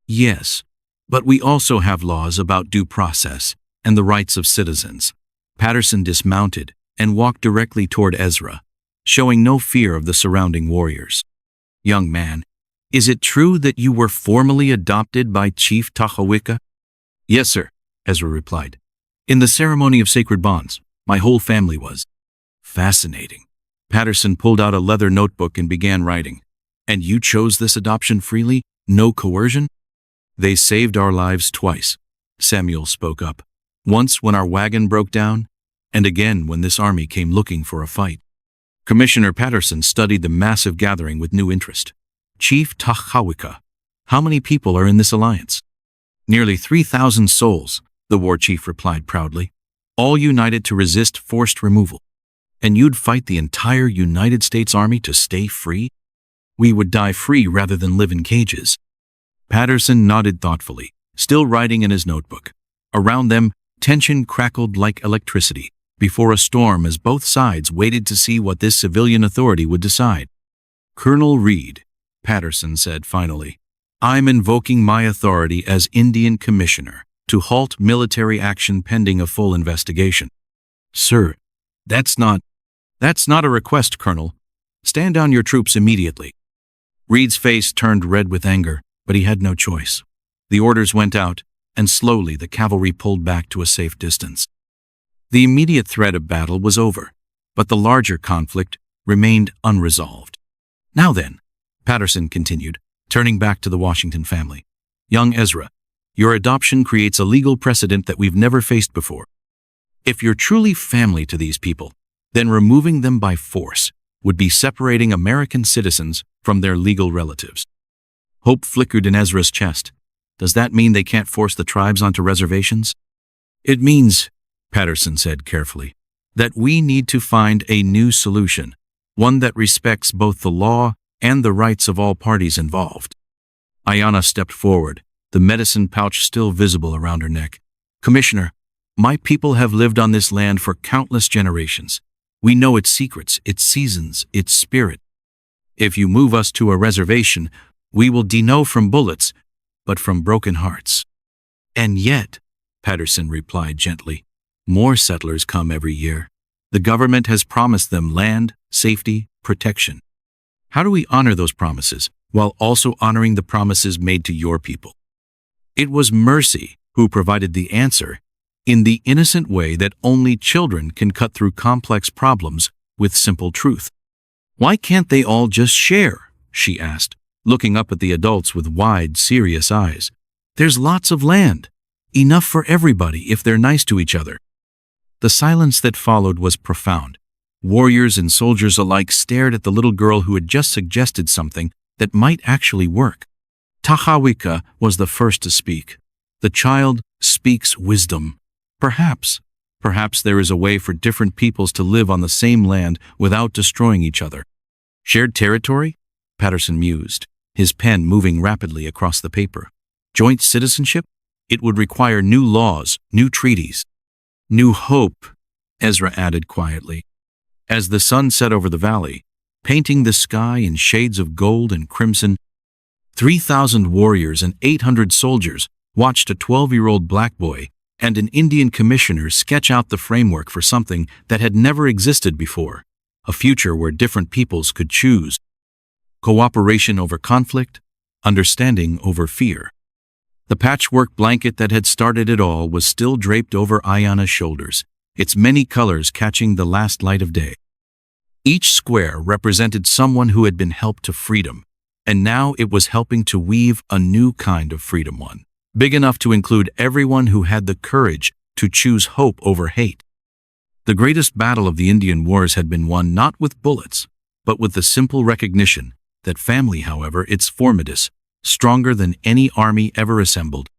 "Yes, but we also have laws about due process and the rights of citizens." Patterson dismounted and walked directly toward Ezra, showing no fear of the surrounding warriors. "Young man, is it true that you were formally adopted by Chief Takawika?" "Yes, sir," Ezra replied. "In the ceremony of sacred bonds, my whole family was." "Fascinating." Patterson pulled out a leather notebook and began writing. "And you chose this adoption freely? No coercion?" "They saved our lives twice," Samuel spoke up. "Once when our wagon broke down, and again when this army came looking for a fight." Commissioner Patterson studied the massive gathering with new interest. "Chief Takawika, how many people are in this alliance?" "Nearly 3,000 souls," the war chief replied proudly, "all united to resist forced removal. And you'd fight the entire United States Army to stay free? We would die free rather than live in cages." Patterson nodded thoughtfully, still writing in his notebook. Around them, tension crackled like electricity before a storm as both sides waited to see what this civilian authority would decide. "Colonel Reed," Patterson said finally, "I'm invoking my authority as Indian Commissioner to halt military action pending a full investigation." "Sir, that's not a request, Colonel. Stand down your troops immediately." Reed's face turned red with anger, but he had no choice. The orders went out, and slowly the cavalry pulled back to a safe distance. The immediate threat of battle was over, but the larger conflict remained unresolved. "Now then," Patterson continued, turning back to the Washington family, "young Ezra, your adoption creates a legal precedent that we've never faced before. If you're truly family to these people, then removing them by force would be separating American citizens from their legal relatives. Hope flickered in Ezra's chest. Does that mean they can't force the tribes onto reservations? It means, Patterson said carefully, that we need to find a new solution, one that respects both the law and the rights of all parties involved. Ayanna stepped forward, the medicine pouch still visible around her neck. Commissioner, my people have lived on this land for countless generations. We know its secrets, its seasons, its spirit. If you move us to a reservation, we will know from bullets, but from broken hearts. And yet, Patterson replied gently, more settlers come every year. The government has promised them land, safety, protection. How do we honor those promises while also honoring the promises made to your people? It was Mercy who provided the answer in the innocent way that only children can cut through complex problems with simple truth. Why can't they all just share? She asked, looking up at the adults with wide, serious eyes. There's lots of land, enough for everybody if they're nice to each other. The silence that followed was profound. Warriors and soldiers alike stared at the little girl who had just suggested something that might actually work. Tahawika was the first to speak. The child speaks wisdom. Perhaps there is a way for different peoples to live on the same land without destroying each other. Shared territory? Patterson mused, his pen moving rapidly across the paper. Joint citizenship? It would require new laws, new treaties. New hope, Ezra added quietly. As the sun set over the valley, painting the sky in shades of gold and crimson, 3,000 warriors and 800 soldiers watched a 12-year-old black boy and an Indian commissioner sketch out the framework for something that had never existed before, a future where different peoples could choose. Cooperation over conflict, understanding over fear. The patchwork blanket that had started it all was still draped over Ayanna's shoulders, its many colors catching the last light of day. Each square represented someone who had been helped to freedom, and now it was helping to weave a new kind of freedom, one big enough to include everyone who had the courage to choose hope over hate. The greatest battle of the Indian Wars had been won not with bullets, but with the simple recognition that family, however its formidable, stronger than any army ever assembled,